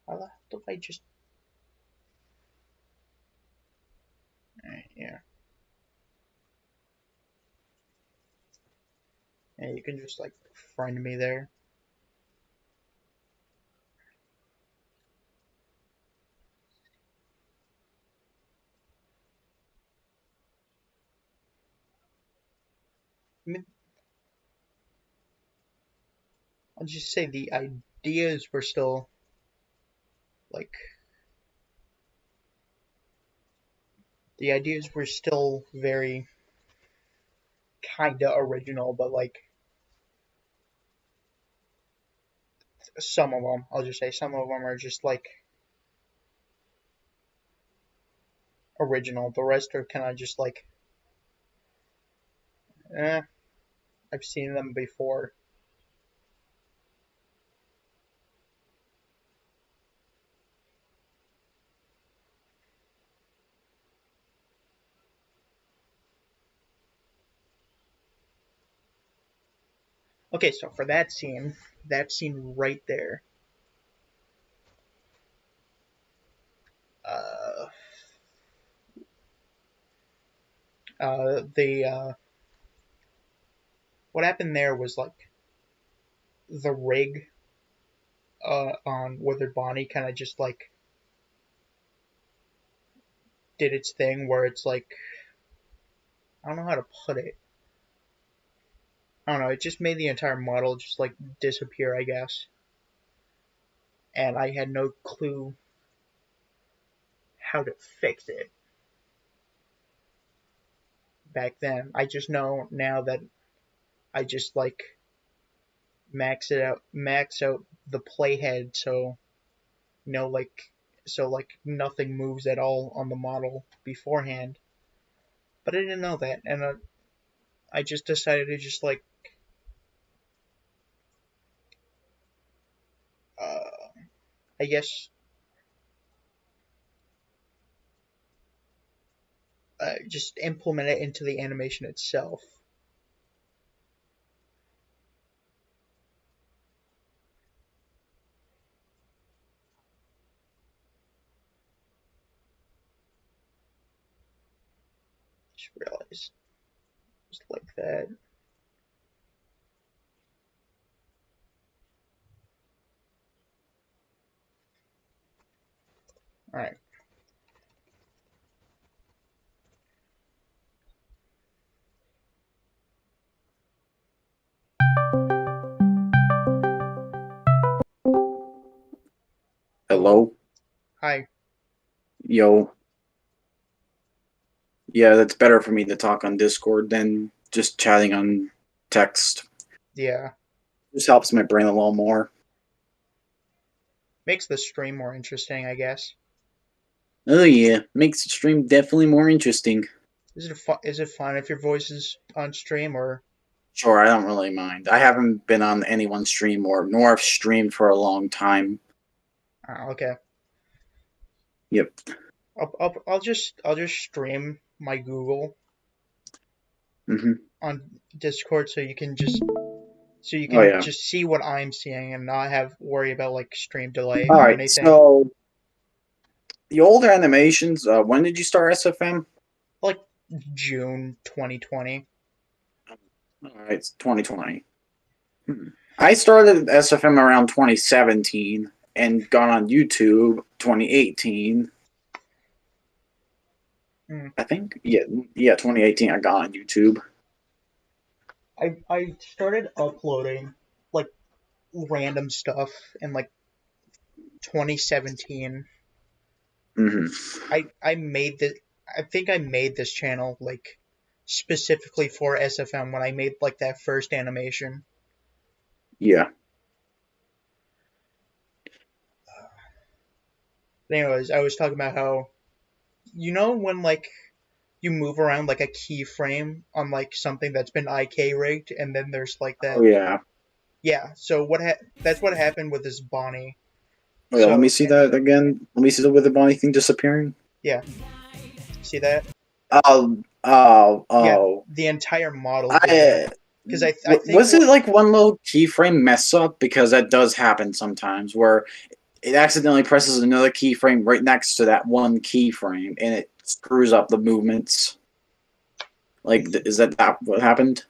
Speaker 1: How do I just? Yeah, yeah. You can just like friend me there. I mean, I'll just say the ideas were still like very kinda original, but like some of them, I'll just say some of them are just like original. The rest are kind of just like, eh, I've seen them before. Okay, so for that scene right there, uh, the what happened there was like the rig on Withered Bonnie kind of just like did its thing where it's like I don't know how to put it. I don't know. It just made the entire model just like disappear, I guess. And I had no clue how to fix it back then. I just know now that I just like max out the playhead, so like nothing moves at all on the model beforehand. But I didn't know that, and I just decided to just like uh, I guess just implement it into the animation itself. Just realized, just like that. All right.
Speaker 3: Hello?
Speaker 1: Hi.
Speaker 3: Yo. Yeah, that's better for me to talk on Discord than just chatting on text.
Speaker 1: Yeah,
Speaker 3: Just helps my brain a little more.
Speaker 1: makes the stream more interesting, I guess.
Speaker 3: Oh yeah, makes the stream definitely more interesting.
Speaker 1: Is it fun if your voice is on stream or?
Speaker 3: Sure, I don't really mind. I haven't been on anyone's stream nor have streamed for a long time.
Speaker 1: Okay.
Speaker 3: Yep.
Speaker 1: I'll just stream my Google
Speaker 3: Hmm.
Speaker 1: on Discord so you can just
Speaker 3: Oh yeah.
Speaker 1: see what I'm seeing and not have worry about like stream delay
Speaker 3: All
Speaker 1: or
Speaker 3: right.
Speaker 1: anything.
Speaker 3: So the older animations. When did you start SFM?
Speaker 1: Like June 2020.
Speaker 3: All right, it's 2020. I started SFM around 2017 and got on YouTube 2018.
Speaker 1: Hmm.
Speaker 3: I think. Yeah, 2018. I got on YouTube.
Speaker 1: I started uploading like random stuff in like 2017.
Speaker 3: Hmm.
Speaker 1: I made this. I think I made this channel like specifically for SFM when I made like that first animation.
Speaker 3: Yeah.
Speaker 1: But anyways, I was talking about how when like you move around like a keyframe on like something that's been IK rigged, and then there's like
Speaker 3: Oh
Speaker 1: that.
Speaker 3: yeah.
Speaker 1: Yeah. So that's what happened with this Bonnie.
Speaker 3: Oh yeah. Let me
Speaker 1: So
Speaker 3: see that again. Let me see the Wither Bonnie thing disappearing.
Speaker 1: yeah, see that?
Speaker 3: Oh. Oh.
Speaker 1: Yeah,
Speaker 3: Oh.
Speaker 1: the entire model did that
Speaker 3: I.
Speaker 1: because I think
Speaker 3: Was it like one little keyframe mess up? Because that does happen sometimes where it accidentally presses another keyframe right next to that one keyframe and it screws up the movements. Like, is that what happened?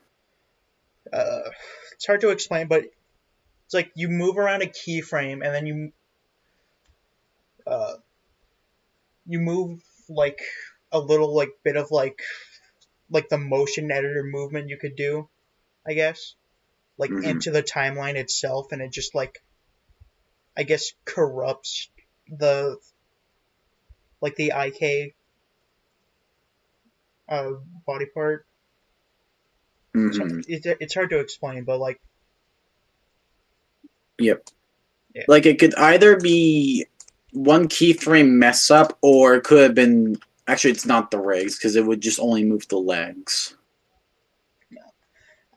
Speaker 1: it's hard to explain, but it's like you move around a keyframe and then uh, you move like a little like bit of like the motion editor movement you could do, I guess, like
Speaker 3: Hmm.
Speaker 1: into the timeline itself, and it just like I guess corrupts the the IK uh, body part.
Speaker 3: Hmm.
Speaker 1: It's hard to explain, but like
Speaker 3: Yep.
Speaker 1: yeah,
Speaker 3: Like, it could either be one keyframe mess up, or it could have been. Actually, it's not the rigs because it would just only move the legs.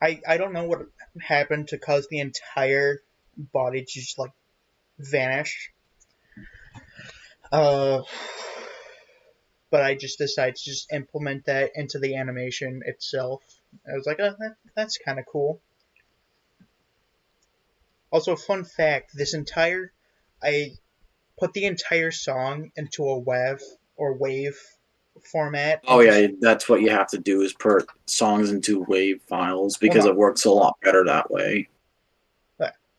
Speaker 1: I don't know what happened to cause the entire body to just like vanish. Uh, but I just decided to just implement that into the animation itself. I was like, oh, that's kind of cool. Also, fun fact: I put the entire song into a wave format
Speaker 3: Oh
Speaker 1: and just
Speaker 3: yeah, that's what you have to do is put songs into WAV files
Speaker 1: well,
Speaker 3: because
Speaker 1: no,
Speaker 3: it works a lot better that way.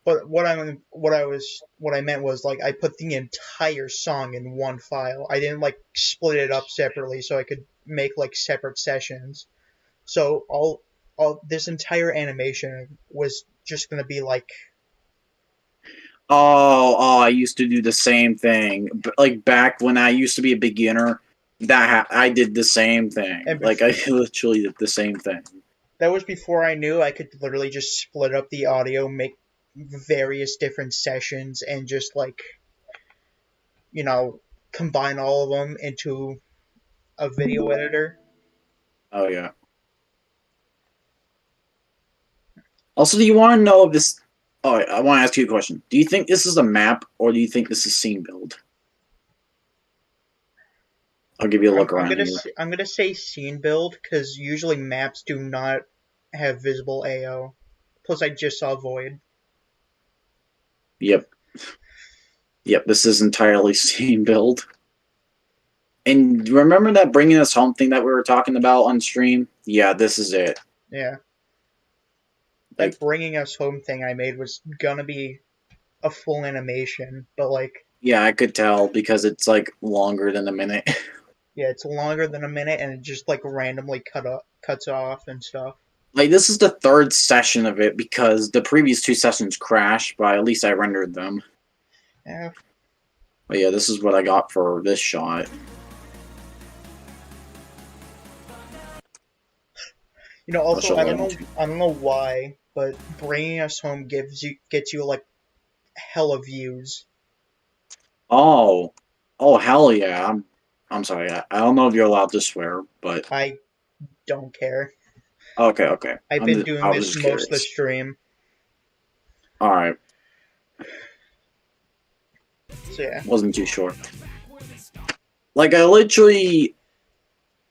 Speaker 1: but what I meant was like I put the entire song in one file. I didn't like split it up separately so I could make like separate sessions. So all this entire animation was just gonna be like
Speaker 3: I used to do the same thing. Like back when I used to be a beginner, I did the same thing.
Speaker 1: and
Speaker 3: Like I literally did the same thing.
Speaker 1: that was before I knew I could literally just split up the audio, make various different sessions, and just like you know combine all of them into a video editor.
Speaker 3: Oh yeah. Also, do you want to know if this? Oh, I want to ask you a question. Do you think this is a map, or do you think this is scene build? I'll give you a look around here.
Speaker 1: I'm gonna say scene build because usually maps do not have visible AO. Plus, I just saw void.
Speaker 3: Yep. Yep. This is entirely scene build. And remember that bringing us home thing that we were talking about on stream? Yeah, this is it.
Speaker 1: Yeah,
Speaker 3: Like,
Speaker 1: that bringing us home thing I made was gonna be a full animation, but like
Speaker 3: yeah, I could tell because it's like longer than a minute.
Speaker 1: yeah, it's longer than a minute and it just like randomly cuts off and stuff.
Speaker 3: Like, this is the third session of it because the previous two sessions crashed, but at least I rendered them.
Speaker 1: Yeah,
Speaker 3: But yeah, this is what I got for this shot. I'll
Speaker 1: Also,
Speaker 3: show you one.
Speaker 1: I don't know why, but bringing us home gets you like hella views.
Speaker 3: Oh, oh hell yeah! I'm sorry. I don't know if you're allowed to swear, but
Speaker 1: I don't care.
Speaker 3: okay, okay.
Speaker 1: I've been doing
Speaker 3: I was
Speaker 1: this
Speaker 3: just
Speaker 1: most of the
Speaker 3: curious.
Speaker 1: stream,
Speaker 3: All right,
Speaker 1: so yeah.
Speaker 3: wasn't too sure. Like I literally,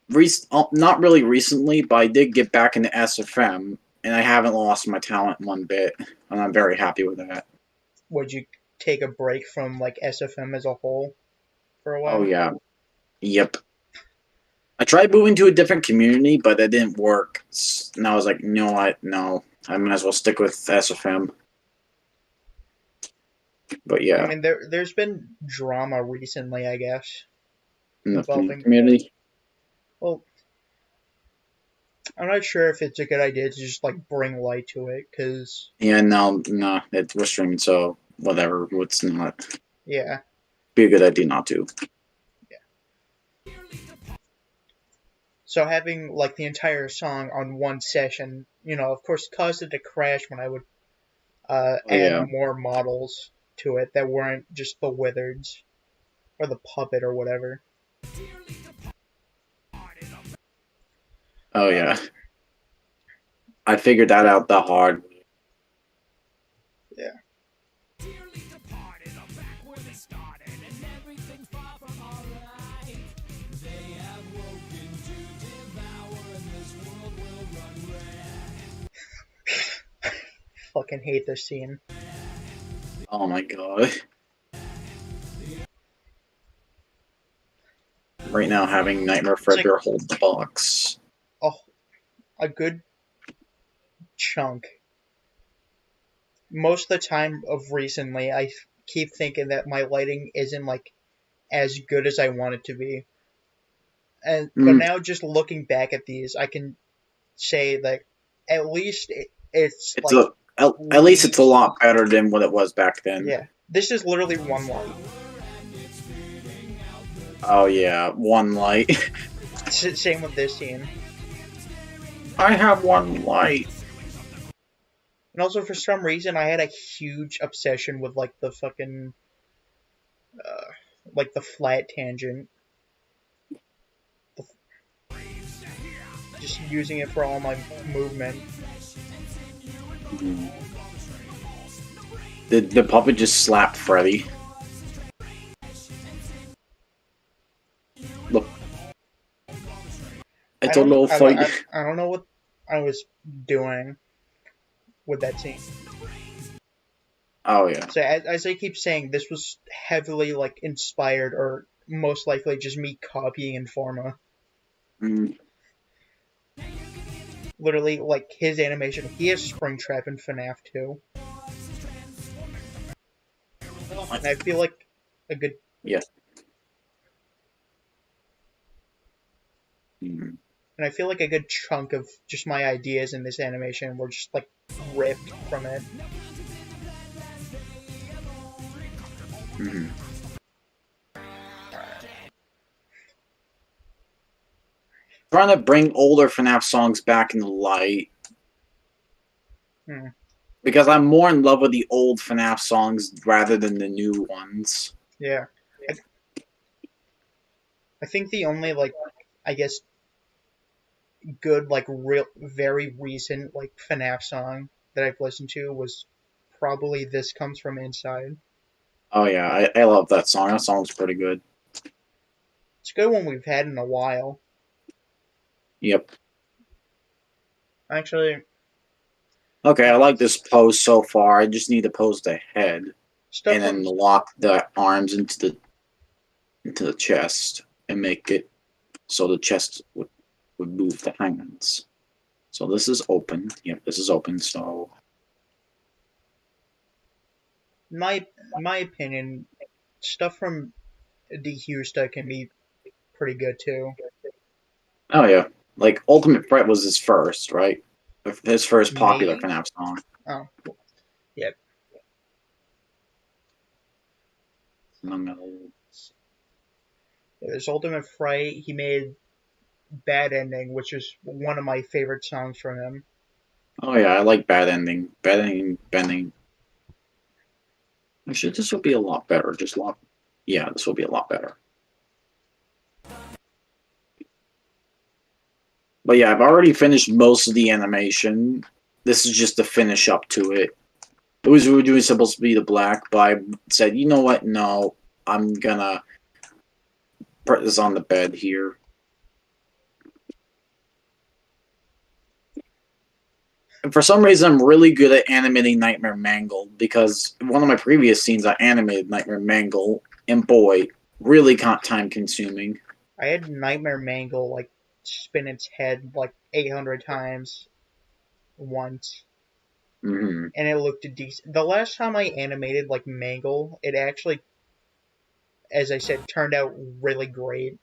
Speaker 3: not really recently, but I did get back into SFM, and I haven't lost my talent one bit, and I'm very happy with that.
Speaker 1: Would you take a break from like SFM as a whole for a
Speaker 3: Oh
Speaker 1: while?
Speaker 3: yeah, yep. I tried moving to a different community, but that didn't work. And I was like, you know what? No, I might as well stick with SFM. But
Speaker 1: I
Speaker 3: yeah,
Speaker 1: mean, there's been drama recently, I guess,
Speaker 3: in the
Speaker 1: involving.
Speaker 3: community.
Speaker 1: Well, I'm not sure if it's a good idea to just like bring light to it, because
Speaker 3: Yeah, no, no, we're streaming, so whatever. What's not
Speaker 1: yeah,
Speaker 3: be a good idea not to.
Speaker 1: so having like the entire song on one session, of course, caused it to crash when I would
Speaker 3: Oh
Speaker 1: add
Speaker 3: yeah,
Speaker 1: more models to it that weren't just the wizards or the puppet or whatever.
Speaker 3: oh
Speaker 1: Uh,
Speaker 3: yeah. I figured that out the hard way.
Speaker 1: yeah. Fucking hate this scene.
Speaker 3: Oh my god. Right now, having Nightmare
Speaker 1: It's like
Speaker 3: Fredbear hold the box.
Speaker 1: a, a good chunk. Most of the time of recently, I keep thinking that my lighting isn't like as good as I want it to be. But
Speaker 3: Mm,
Speaker 1: now just looking back at these, I can say that at least it's
Speaker 3: it's
Speaker 1: like
Speaker 3: at least it's a lot better than what it was back then.
Speaker 1: yeah. This is literally one light.
Speaker 3: Oh yeah, one light.
Speaker 1: Same with this scene.
Speaker 3: I have one light.
Speaker 1: And also for some reason I had a huge obsession with like the fucking uh, like the flat tangent. Just using it for all my movement.
Speaker 3: The puppet just slapped Freddy. Look, it's a low fight.
Speaker 1: I don't know what I was doing with that scene.
Speaker 3: Oh yeah.
Speaker 1: So as I keep saying, this was heavily like inspired, or most likely just me copying Informa.
Speaker 3: Mm.
Speaker 1: Literally, like his animation, he has Springtrap in FNAF too, and I feel like a good
Speaker 3: Yeah. Mm.
Speaker 1: and I feel like a good chunk of just my ideas in this animation were just like ripped from it.
Speaker 3: Mm. Trying to bring older FNAF songs back in the light.
Speaker 1: Hmm.
Speaker 3: Because I'm more in love with the old FNAF songs rather than the new ones.
Speaker 1: Yeah, I, I think the only like I guess good like real very recent like FNAF song that I've listened to was probably "This Comes From Inside."
Speaker 3: Oh yeah, I love that song. That song's pretty good.
Speaker 1: It's a good one we've had in a while.
Speaker 3: Yep.
Speaker 1: Actually,
Speaker 3: Okay, I like this pose so far. I just need to pose the head
Speaker 1: stuff
Speaker 3: and
Speaker 1: from
Speaker 3: then lock the arms into the chest and make it so the chest would move the hands. So this is open. Yep, this is open. So
Speaker 1: my opinion, stuff from DeHusta can be pretty good too.
Speaker 3: oh yeah, like Ultimate Fret was his first, right? His first popular
Speaker 1: Maybe.
Speaker 3: FNAF song.
Speaker 1: Oh, yeah.
Speaker 3: And I'm gonna
Speaker 1: There's Ultimate Fright. He made Bad Ending, which is one of my favorite songs from him.
Speaker 3: Oh yeah, I like Bad Ending. Bad Ending, Bending. Actually, this will be a lot better. Just a lot. Yeah, this will be a lot better. But yeah, I've already finished most of the animation. This is just the finish up to it. It was originally supposed to be the black, but I said, you know what? No, I'm gonna put this on the bed here. And for some reason, I'm really good at animating Nightmare Mangle because one of my previous scenes, I animated Nightmare Mangle, and boy, really time consuming.
Speaker 1: I had Nightmare Mangle like spin its head like 800 times once,
Speaker 3: Mm-hmm.
Speaker 1: and it looked decent. The last time I animated like Mangle, it actually, as I said, turned out really great.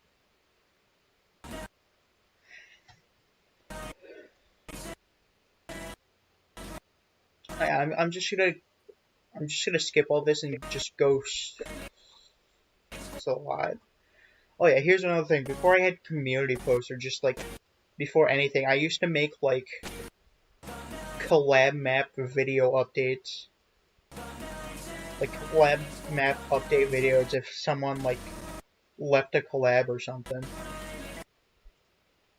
Speaker 1: I'm just gonna skip all this and just go. It's a lot. Oh yeah, here's another thing. Before I had community posts or just like before anything, I used to make like collab map video updates. Like collab map update videos if someone like left a collab or something.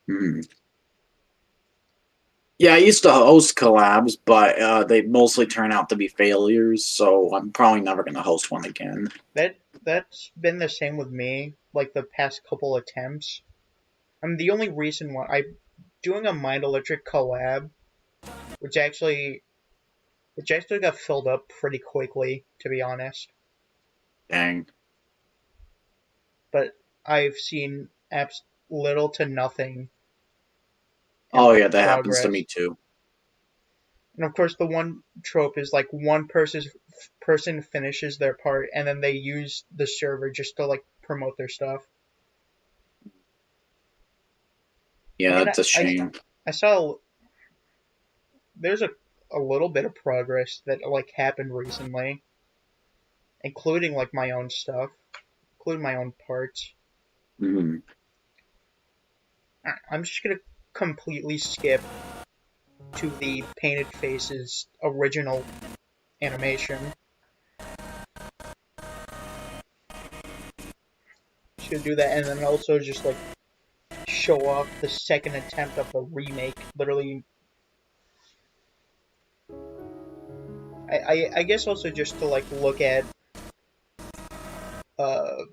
Speaker 3: Mm-hmm. Yeah, I used to host collabs, but they mostly turn out to be failures, so I'm probably never going to host one again.
Speaker 1: That's been the same with me, like the past couple attempts. I mean the only reason why I'm doing a Mind Electric collab, which actually got filled up pretty quickly, to be honest.
Speaker 3: Dang.
Speaker 1: But I've seen little to nothing in
Speaker 3: Oh
Speaker 1: like
Speaker 3: yeah, that happens to
Speaker 1: progress.
Speaker 3: me too.
Speaker 1: And of course, the one trope is like one person finishes their part, and then they use the server just to like promote their stuff. I
Speaker 3: Yeah,
Speaker 1: mean,
Speaker 3: that's a shame.
Speaker 1: I saw there's a little bit of progress that like happened recently, including like my own stuff, including my own parts.
Speaker 3: Mm-hmm.
Speaker 1: I'm just gonna completely skip to the Painted Faces original animation. Should do that, and then also just like show off the second attempt of the remake. Literally, I guess also just to like look at uh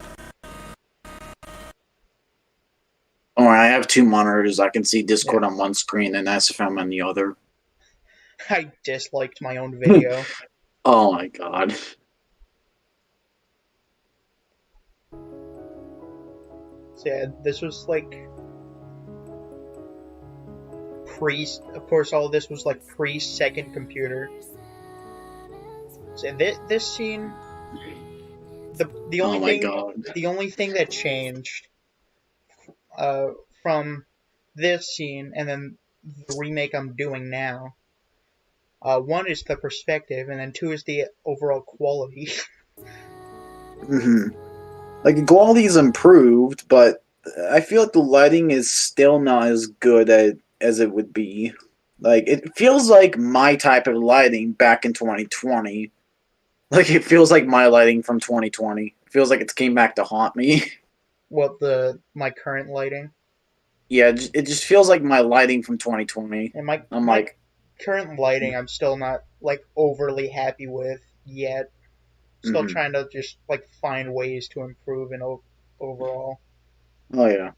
Speaker 3: Oh, I have two monitors. I can see
Speaker 1: yeah.
Speaker 3: Discord on one screen and SFM on the other.
Speaker 1: I disliked my own video.
Speaker 3: Oh my god.
Speaker 1: So yeah, this was like pre. Of course, all of this was like pre second computer. So this scene, the
Speaker 3: Oh
Speaker 1: only
Speaker 3: my
Speaker 1: thing
Speaker 3: god.
Speaker 1: that changed uh from this scene and then the remake I'm doing now. One is the perspective, and then two is the overall quality.
Speaker 3: Mm-hmm. Like, the quality's improved, but I feel like the lighting is still not as good as it would be. Like, it feels like my type of lighting back in 2020. Like, it feels like my lighting from 2020. It feels like it's came back to haunt me.
Speaker 1: What my current lighting
Speaker 3: Yeah, it just feels like my lighting from 2020.
Speaker 1: and
Speaker 3: I'm
Speaker 1: my
Speaker 3: like,
Speaker 1: current lighting I'm still not like overly happy with yet. Still
Speaker 3: mm-hmm.
Speaker 1: trying to just like find ways to improve and overall.
Speaker 3: Oh yeah.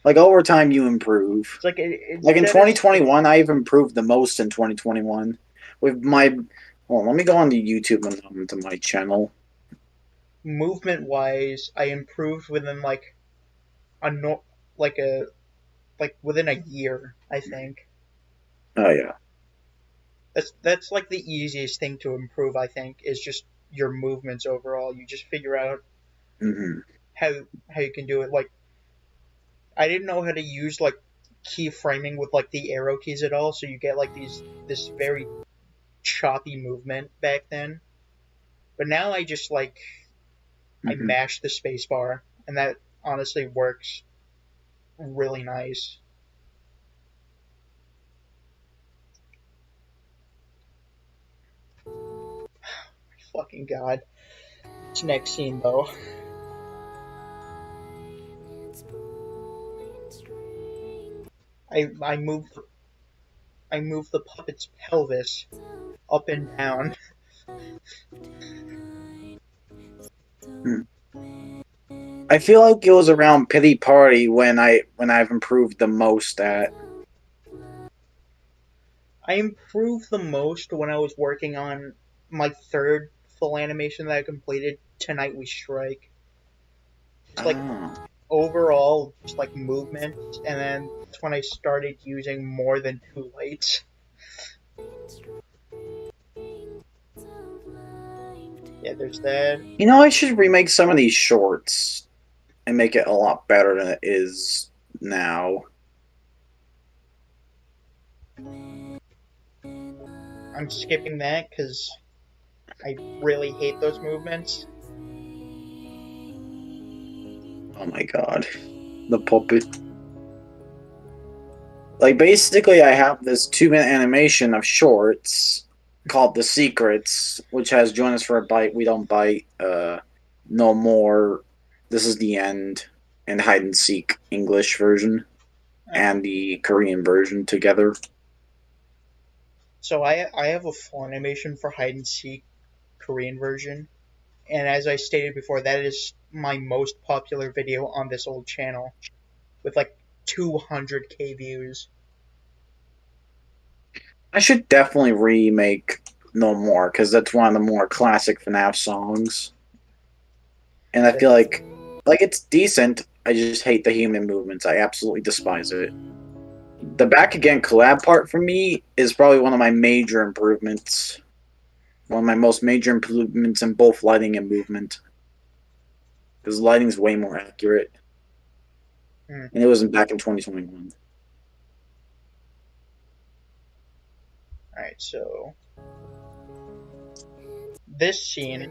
Speaker 3: Like, over time, you improve.
Speaker 1: It's like
Speaker 3: Like, in
Speaker 1: instead of
Speaker 3: 2021, I've improved the most in 2021. With my. Well, let me go on to YouTube and to my channel.
Speaker 1: movement wise, I improved within like a no, like a like within a year. I think
Speaker 3: Oh yeah.
Speaker 1: that's like the easiest thing to improve. I think is just your movements overall. You just figure out
Speaker 3: Mm-hmm.
Speaker 1: how you can do it. Like I didn't know how to use like keyframing with like the arrow keys at all, so you get like this very choppy movement back then. But now I just like I
Speaker 3: Mm-hmm.
Speaker 1: mash the space bar, and that honestly works really nice. Fucking god. This next scene though. I move the puppet's pelvis up and down.
Speaker 3: I feel like it was around Pity Party when I've improved the most at.
Speaker 1: I improved the most when I was working on my third full animation that I completed, Tonight We Strike. Just like
Speaker 3: Oh.
Speaker 1: overall, just like movement, and then that's when I started using more than two lights. Yeah, there's that.
Speaker 3: You know, I should remake some of these shorts and make it a lot better than it is now.
Speaker 1: I'm skipping that because I really hate those movements.
Speaker 3: Oh my god. The puppet. Like, basically, I have this 2-minute animation of shorts called The Secrets, which has Join Us for a Bite, We Don't Bite, No More, This Is the End, and Hide and Seek English version, and the Korean version together.
Speaker 1: So I have a full animation for Hide and Seek Korean version, and as I stated before, that is my most popular video on this old channel, with like 200k views.
Speaker 3: I should definitely remake No More, because that's one of the more classic FNAF songs. And I feel like it's decent. I just hate the human movements. I absolutely despise it. The Back Again collab part for me is probably one of my major improvements. One of my most major improvements in both lighting and movement. Because lighting's way more accurate. And it wasn't back in 2021.
Speaker 1: Alright, so this scene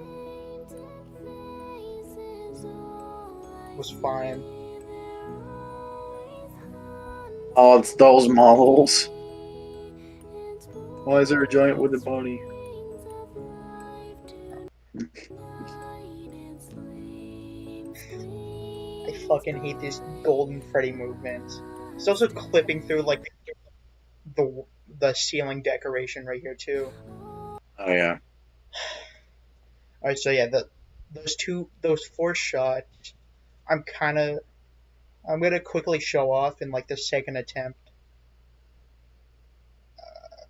Speaker 1: was fine.
Speaker 3: Oh, it's those models. Why is there a giant with a body?
Speaker 1: I fucking hate these Golden Freddy movements. It's also clipping through like the ceiling decoration right here too.
Speaker 3: Oh yeah.
Speaker 1: Alright, so yeah, those four shots, I'm gonna quickly show off in like the second attempt.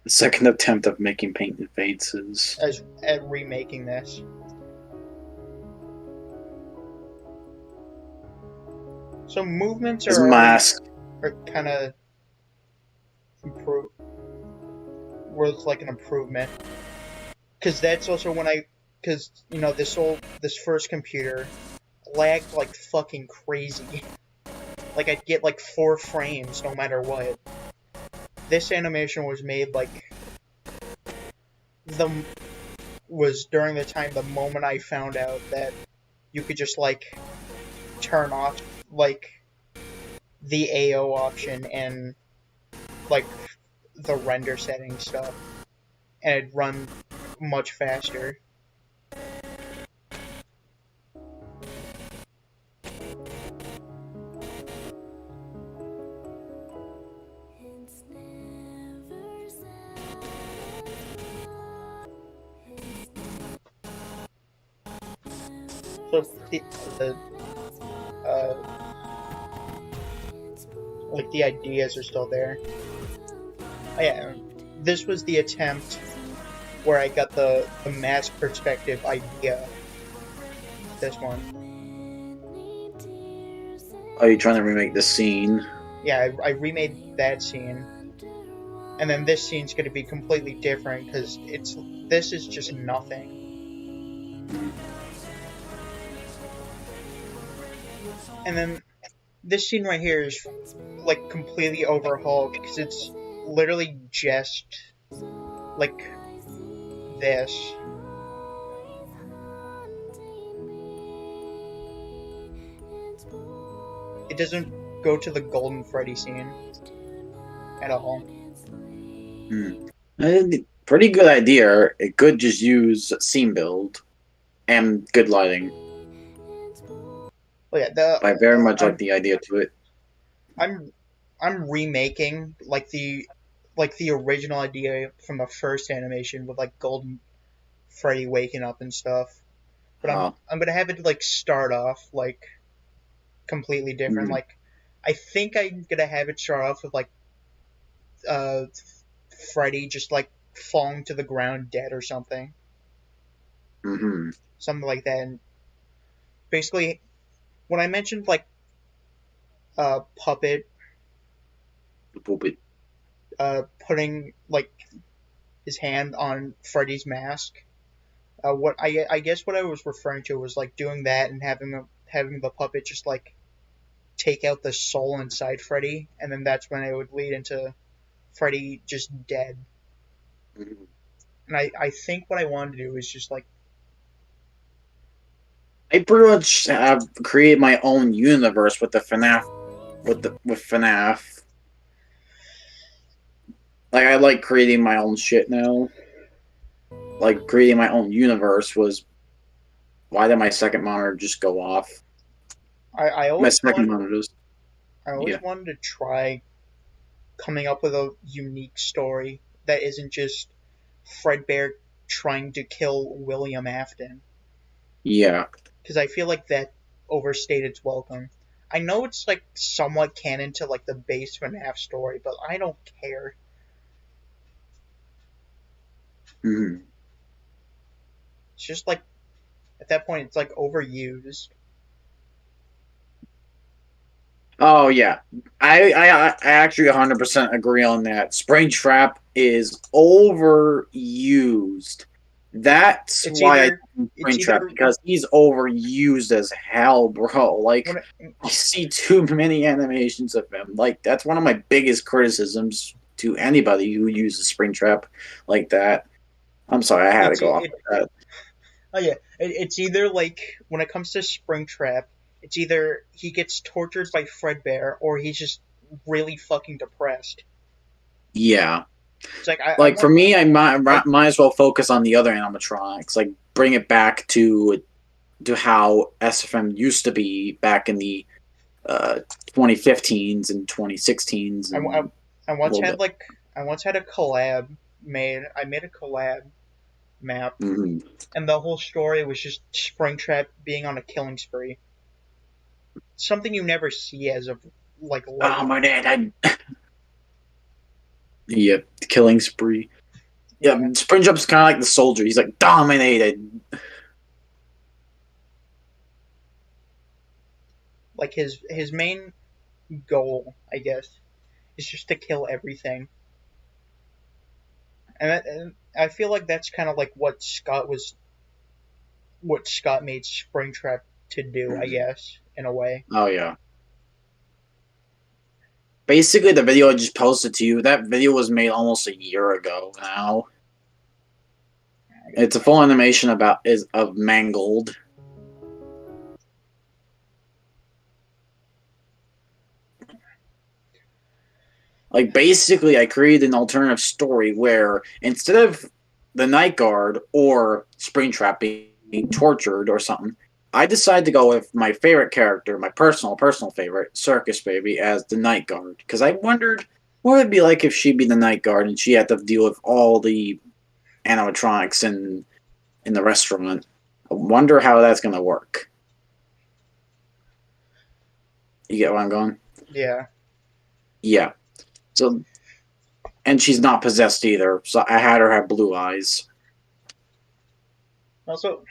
Speaker 3: The second attempt of making painted faces.
Speaker 1: At remaking this. So movements
Speaker 3: His
Speaker 1: are
Speaker 3: mask.
Speaker 1: kind of was like an improvement, because that's also when because you know this first computer lagged like fucking crazy. Like I'd get like 4 frames no matter what. This animation was made like was during the time the moment I found out that you could just like turn off like the AO option and like the render setting stuff, and it'd run much faster. So uh, like the ideas are still there. Oh, yeah, this was the attempt where I got the mask perspective idea. This one.
Speaker 3: Are you trying to remake the scene?
Speaker 1: Yeah, I remade that scene, and then this scene's going to be completely different because this is just nothing. And then this scene right here is like completely overhauled because it's literally just like this. It go to the Golden Freddy scene at all.
Speaker 3: Pretty good idea. It could just use scene build and good lighting.
Speaker 1: Well, yeah,
Speaker 3: I very much like
Speaker 1: I'm
Speaker 3: the idea to it.
Speaker 1: I'm I'm remaking like the original idea from the first animation with like Golden Freddy waking up and stuff. But
Speaker 3: Oh.
Speaker 1: I'm gonna have it like start off like completely different.
Speaker 3: Mhm.
Speaker 1: Like I think I'm gonna have it start off with like uh Freddy just like falling to the ground dead or something.
Speaker 3: Mm-hmm.
Speaker 1: Something like that. And basically when I mentioned like Puppet putting like his hand on Freddy's mask. What I guess what I was referring to was like doing that and having the puppet just like take out the soul inside Freddy, and then that's when it would lead into Freddy just dead.
Speaker 3: Mhm.
Speaker 1: And I think what I wanted to do is just like
Speaker 3: I pretty much have created my own universe with the FNAF with FNAF. Like I like creating my own shit now. Like creating my own universe was why did my second monitor just go off?
Speaker 1: I
Speaker 3: My
Speaker 1: always
Speaker 3: second
Speaker 1: wanted
Speaker 3: monitor just
Speaker 1: I always
Speaker 3: yeah.
Speaker 1: wanted to try coming up with a unique story that isn't just Fredbear trying to kill William Afton.
Speaker 3: Yeah.
Speaker 1: Because I feel like that overstayed its welcome. I know it's like somewhat canon to like the base FNAF story, but I don't care.
Speaker 3: Mm-hmm.
Speaker 1: It's just like at that point it's like overused.
Speaker 3: Oh yeah, I actually 100% agree on that. Springtrap is overused. That's
Speaker 1: It's
Speaker 3: why I
Speaker 1: either
Speaker 3: do
Speaker 1: it's
Speaker 3: Springtrap
Speaker 1: either
Speaker 3: because he's overused as hell, bro. Like
Speaker 1: when
Speaker 3: I see too many animations of him. Like that's one of my biggest criticisms to anybody who uses Springtrap like that. I'm sorry, I had to
Speaker 1: it's
Speaker 3: go off
Speaker 1: it,
Speaker 3: like that.
Speaker 1: oh yeah, it's either like when it comes to Springtrap, it's either he gets tortured by Fredbear or he's just really fucking depressed.
Speaker 3: Yeah.
Speaker 1: It's like I
Speaker 3: Like for
Speaker 1: want
Speaker 3: me, I
Speaker 1: I
Speaker 3: might as well focus on the other animatronics. Like bring it back to how SFM used to be back in the uh, 2015s and 2016s
Speaker 1: I, I,
Speaker 3: and
Speaker 1: I
Speaker 3: a
Speaker 1: once
Speaker 3: little
Speaker 1: had
Speaker 3: bit.
Speaker 1: like I once had a collab made. I made a collab map,
Speaker 3: Mm-hmm.
Speaker 1: and the whole story was just Springtrap being on a killing spree. Something you never see as of like
Speaker 3: Oh
Speaker 1: late.
Speaker 3: my dad! Yeah, killing spree. Yeah,
Speaker 1: Yeah,
Speaker 3: Springtrap's kind of like the soldier. He's like dominated.
Speaker 1: like his main goal, I guess, is just to kill everything. And I feel like that's kind of like what Scott made Springtrap to do, I
Speaker 3: Mhm.
Speaker 1: guess, in a way.
Speaker 3: Oh yeah. Basically, the video I just posted to you. That video was made almost a year ago now. It's a full animation about is of Mangold. Like basically, I created an alternative story where instead of the Night Guard or Springtrap being tortured or something, I decided to go with my favorite character, my personal favorite, Circus Baby, as the Night Guard because I wondered what it'd be like if she'd be the Night Guard and she had to deal with all the animatronics in the restaurant. I wonder how that's gonna work. You get where I'm going?
Speaker 1: Yeah.
Speaker 3: Yeah. So, and she's not possessed either. So I had her have blue eyes.
Speaker 1: Also,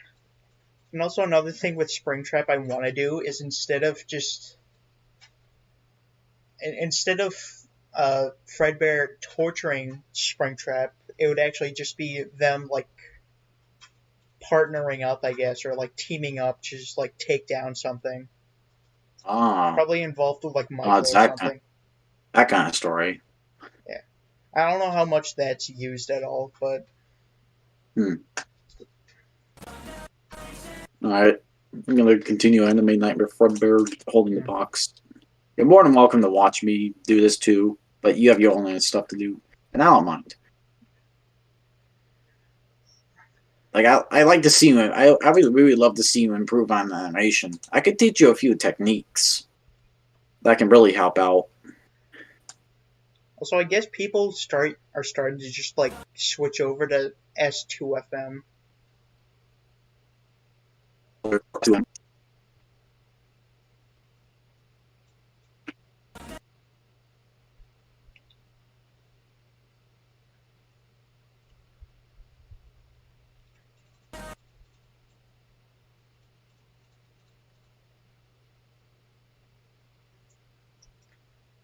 Speaker 1: and also another thing with Springtrap I want to do is instead of Fredbear torturing Springtrap, it would actually just be them like partnering up, I guess, or like teaming up to just like take down something.
Speaker 3: Ah,
Speaker 1: Probably involved with like
Speaker 3: oh,
Speaker 1: Michael
Speaker 3: it's
Speaker 1: or something.
Speaker 3: that kind of story.
Speaker 1: Yeah. I don't know how much that's used at all, but
Speaker 3: Hmm. All right, I'm gonna continue Anime Nightmare Fredbear holding the box. You're more than welcome to watch me do this too, but you have your own stuff to do, and I don't mind. Like I like to see you. I would really love to see you improve on the animation. I could teach you a few techniques that can really help out.
Speaker 1: Also, I guess people are starting to just like switch over to S2FM.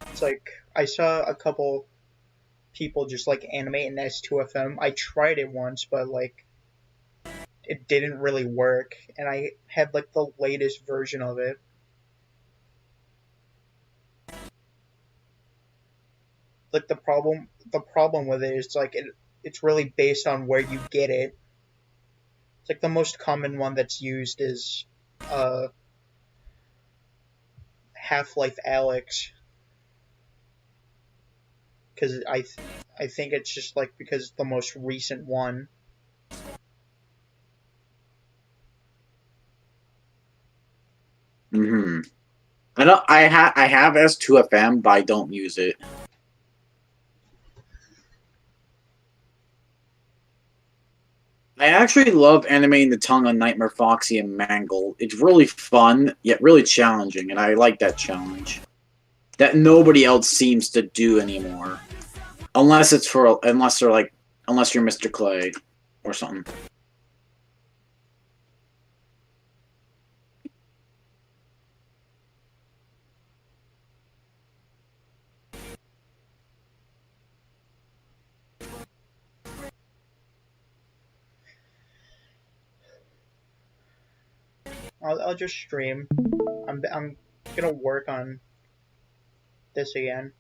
Speaker 1: It's like I saw a couple people just like animate in S2FM. I tried it once, but like it didn't really work, and I had like the latest version of it. Like the problem with it is like it's really based on where you get it. It's like the most common one that's used is uh Half-Life Alex, because I think it's just like because it's the most recent one.
Speaker 3: Hmm. I have S2FM, but I don't use it. I actually love animating the tongue on Nightmare Foxy and Mangle. It's really fun, yet really challenging, and I like that challenge. That nobody else seems to do anymore. Unless you're Mr. Clay or something.
Speaker 1: I'll just stream. I'm gonna work on this again.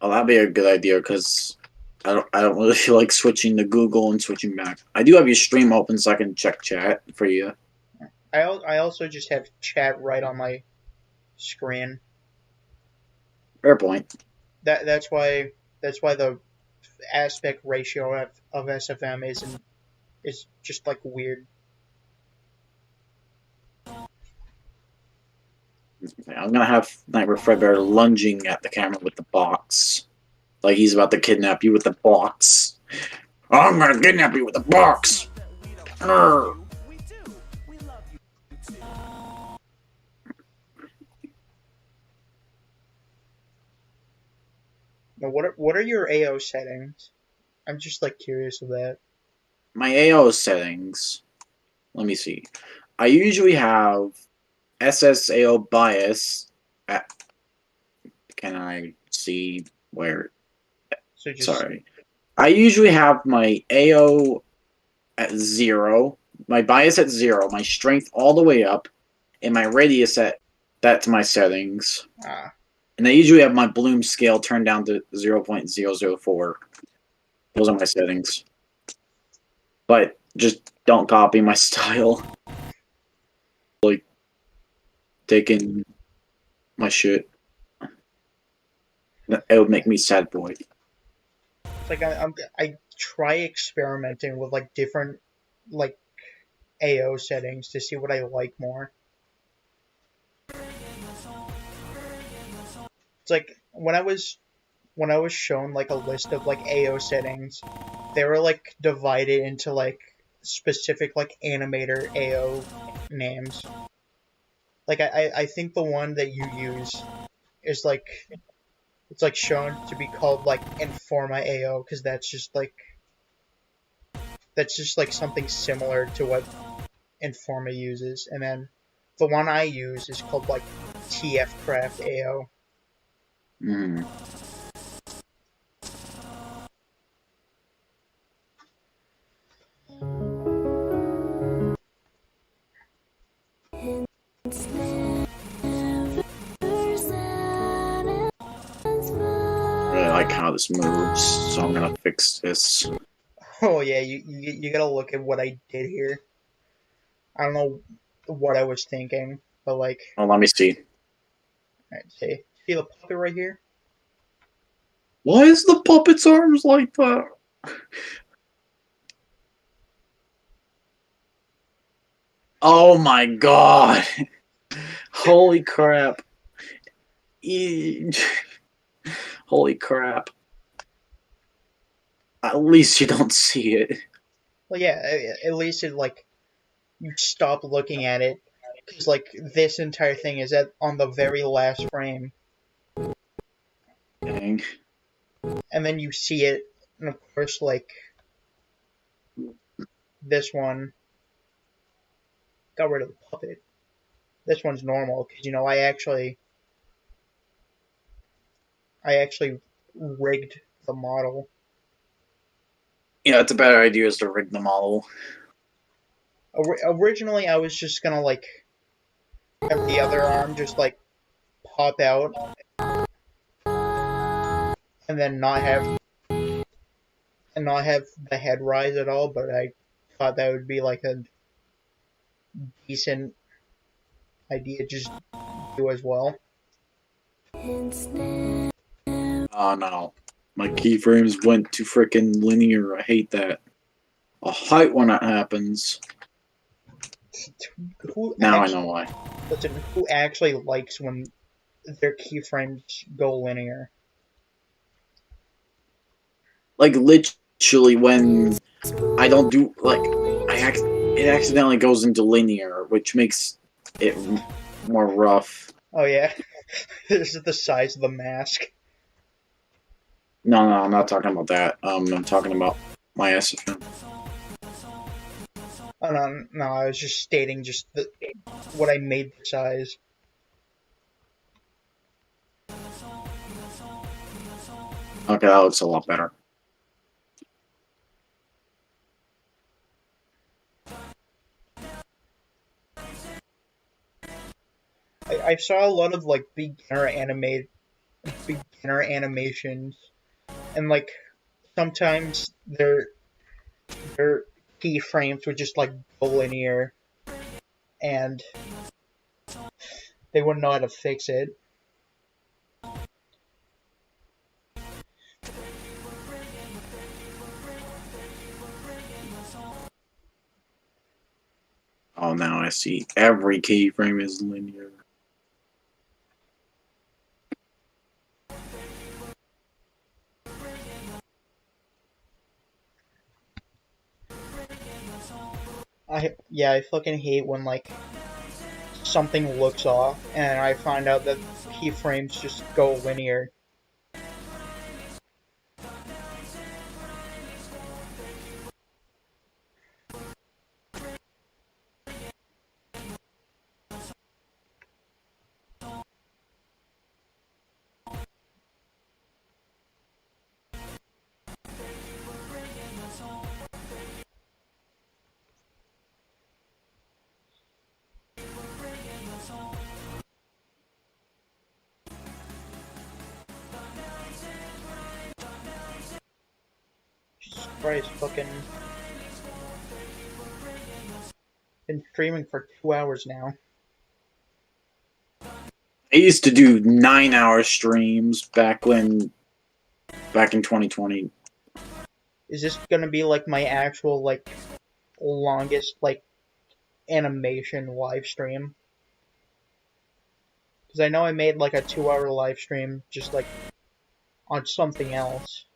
Speaker 3: Oh, that'd be a good idea because I don't really feel like switching to Google and switching back. I do have your stream open so I can check chat for you.
Speaker 1: I also just have chat right on my screen.
Speaker 3: Fair point.
Speaker 1: That's why the aspect ratio of SFM is just like weird.
Speaker 3: I'm gonna have Nightmare Fredbear lunging at the camera with the box, like he's about to kidnap you with the box. I'm gonna kidnap you with the box. Arr.
Speaker 1: Now, what are your AO settings? I'm just like curious of that.
Speaker 3: My AO settings. Let me see. I usually have SSAO bias at. Can I see where?
Speaker 1: So just
Speaker 3: Sorry. I usually have my AO at 0, my bias at 0, my strength all the way up, and my radius at that's my settings. And I usually have my bloom scale turned down to 0.004. Those are my settings. But just don't copy my style. Like taking my shit. It would make me sad boy.
Speaker 1: it's like I try experimenting with like different like AO settings to see what I like more. It's like when I was shown like a list of like AO settings, they were like divided into like specific like animator AO names. Like I think the one that you use is like it's like shown to be called like Informa AO because that's just like something similar to what Informa uses, and then the one I use is called like TF Craft AO.
Speaker 3: Mm. I really like how this moves, so I'm gonna fix this.
Speaker 1: Oh yeah, you gotta look at what I did here. I don't know what I was thinking, but like
Speaker 3: Oh, let me see.
Speaker 1: Alright, see the puppet right here?
Speaker 3: Why is the puppet's arms like that? Oh my god. Holy crap. Holy crap. At least you don't see it.
Speaker 1: Well, yeah, at least it, like, you stop looking at it. Because, like, this entire thing is on the very last frame.
Speaker 3: Dang.
Speaker 1: And then you see it, and of course, like, this one got rid of the puppet. This one's normal, because, you know, I actually rigged the model.
Speaker 3: Yeah, it's a better idea is to rig the model.
Speaker 1: Originally, I was just gonna, like, have the other arm just, like, pop out, and then not have the head rise at all, but I thought that would be, like, a decent idea just do as well.
Speaker 3: Oh no. My keyframes went to frickin' linear. I hate that. I hate when that happens. Now I know why.
Speaker 1: Listen, who actually likes when their keyframes go linear?
Speaker 3: Like literally when I don't do like it accidentally goes into linear, which makes it more rough.
Speaker 1: Oh yeah, this is the size of the mask.
Speaker 3: No, I'm not talking about that. I'm talking about my SFM.
Speaker 1: Oh no, I was just stating just what I made the size.
Speaker 3: Okay, that looks a lot better.
Speaker 1: I saw a lot of like beginner animations, and like sometimes their keyframes would just like go linear, and they wouldn't know how to fix it.
Speaker 3: Oh, now I see. Every keyframe is linear.
Speaker 1: I fucking hate when like something looks off and I find out that keyframes just go linear. Jesus Christ, fucking been streaming for 2 hours now.
Speaker 3: I used to do 9-hour streams back in 2020.
Speaker 1: Is this gonna be like my actual like longest like animation live stream? Because I know I made like a 2 hour live stream just like on something else.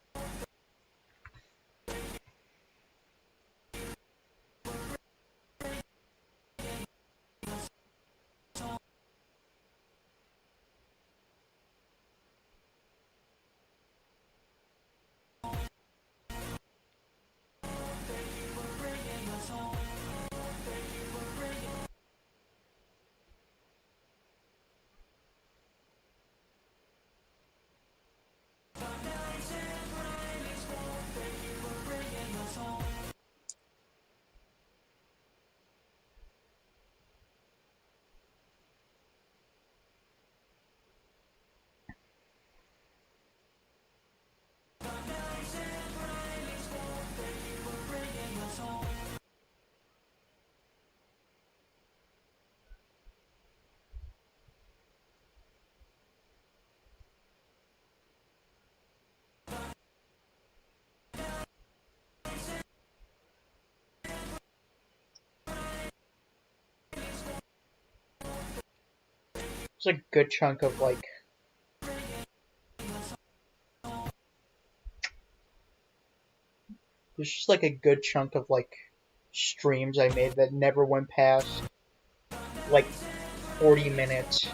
Speaker 1: There's a good chunk of like there's just like a good chunk of like streams I made that never went past like 40 minutes.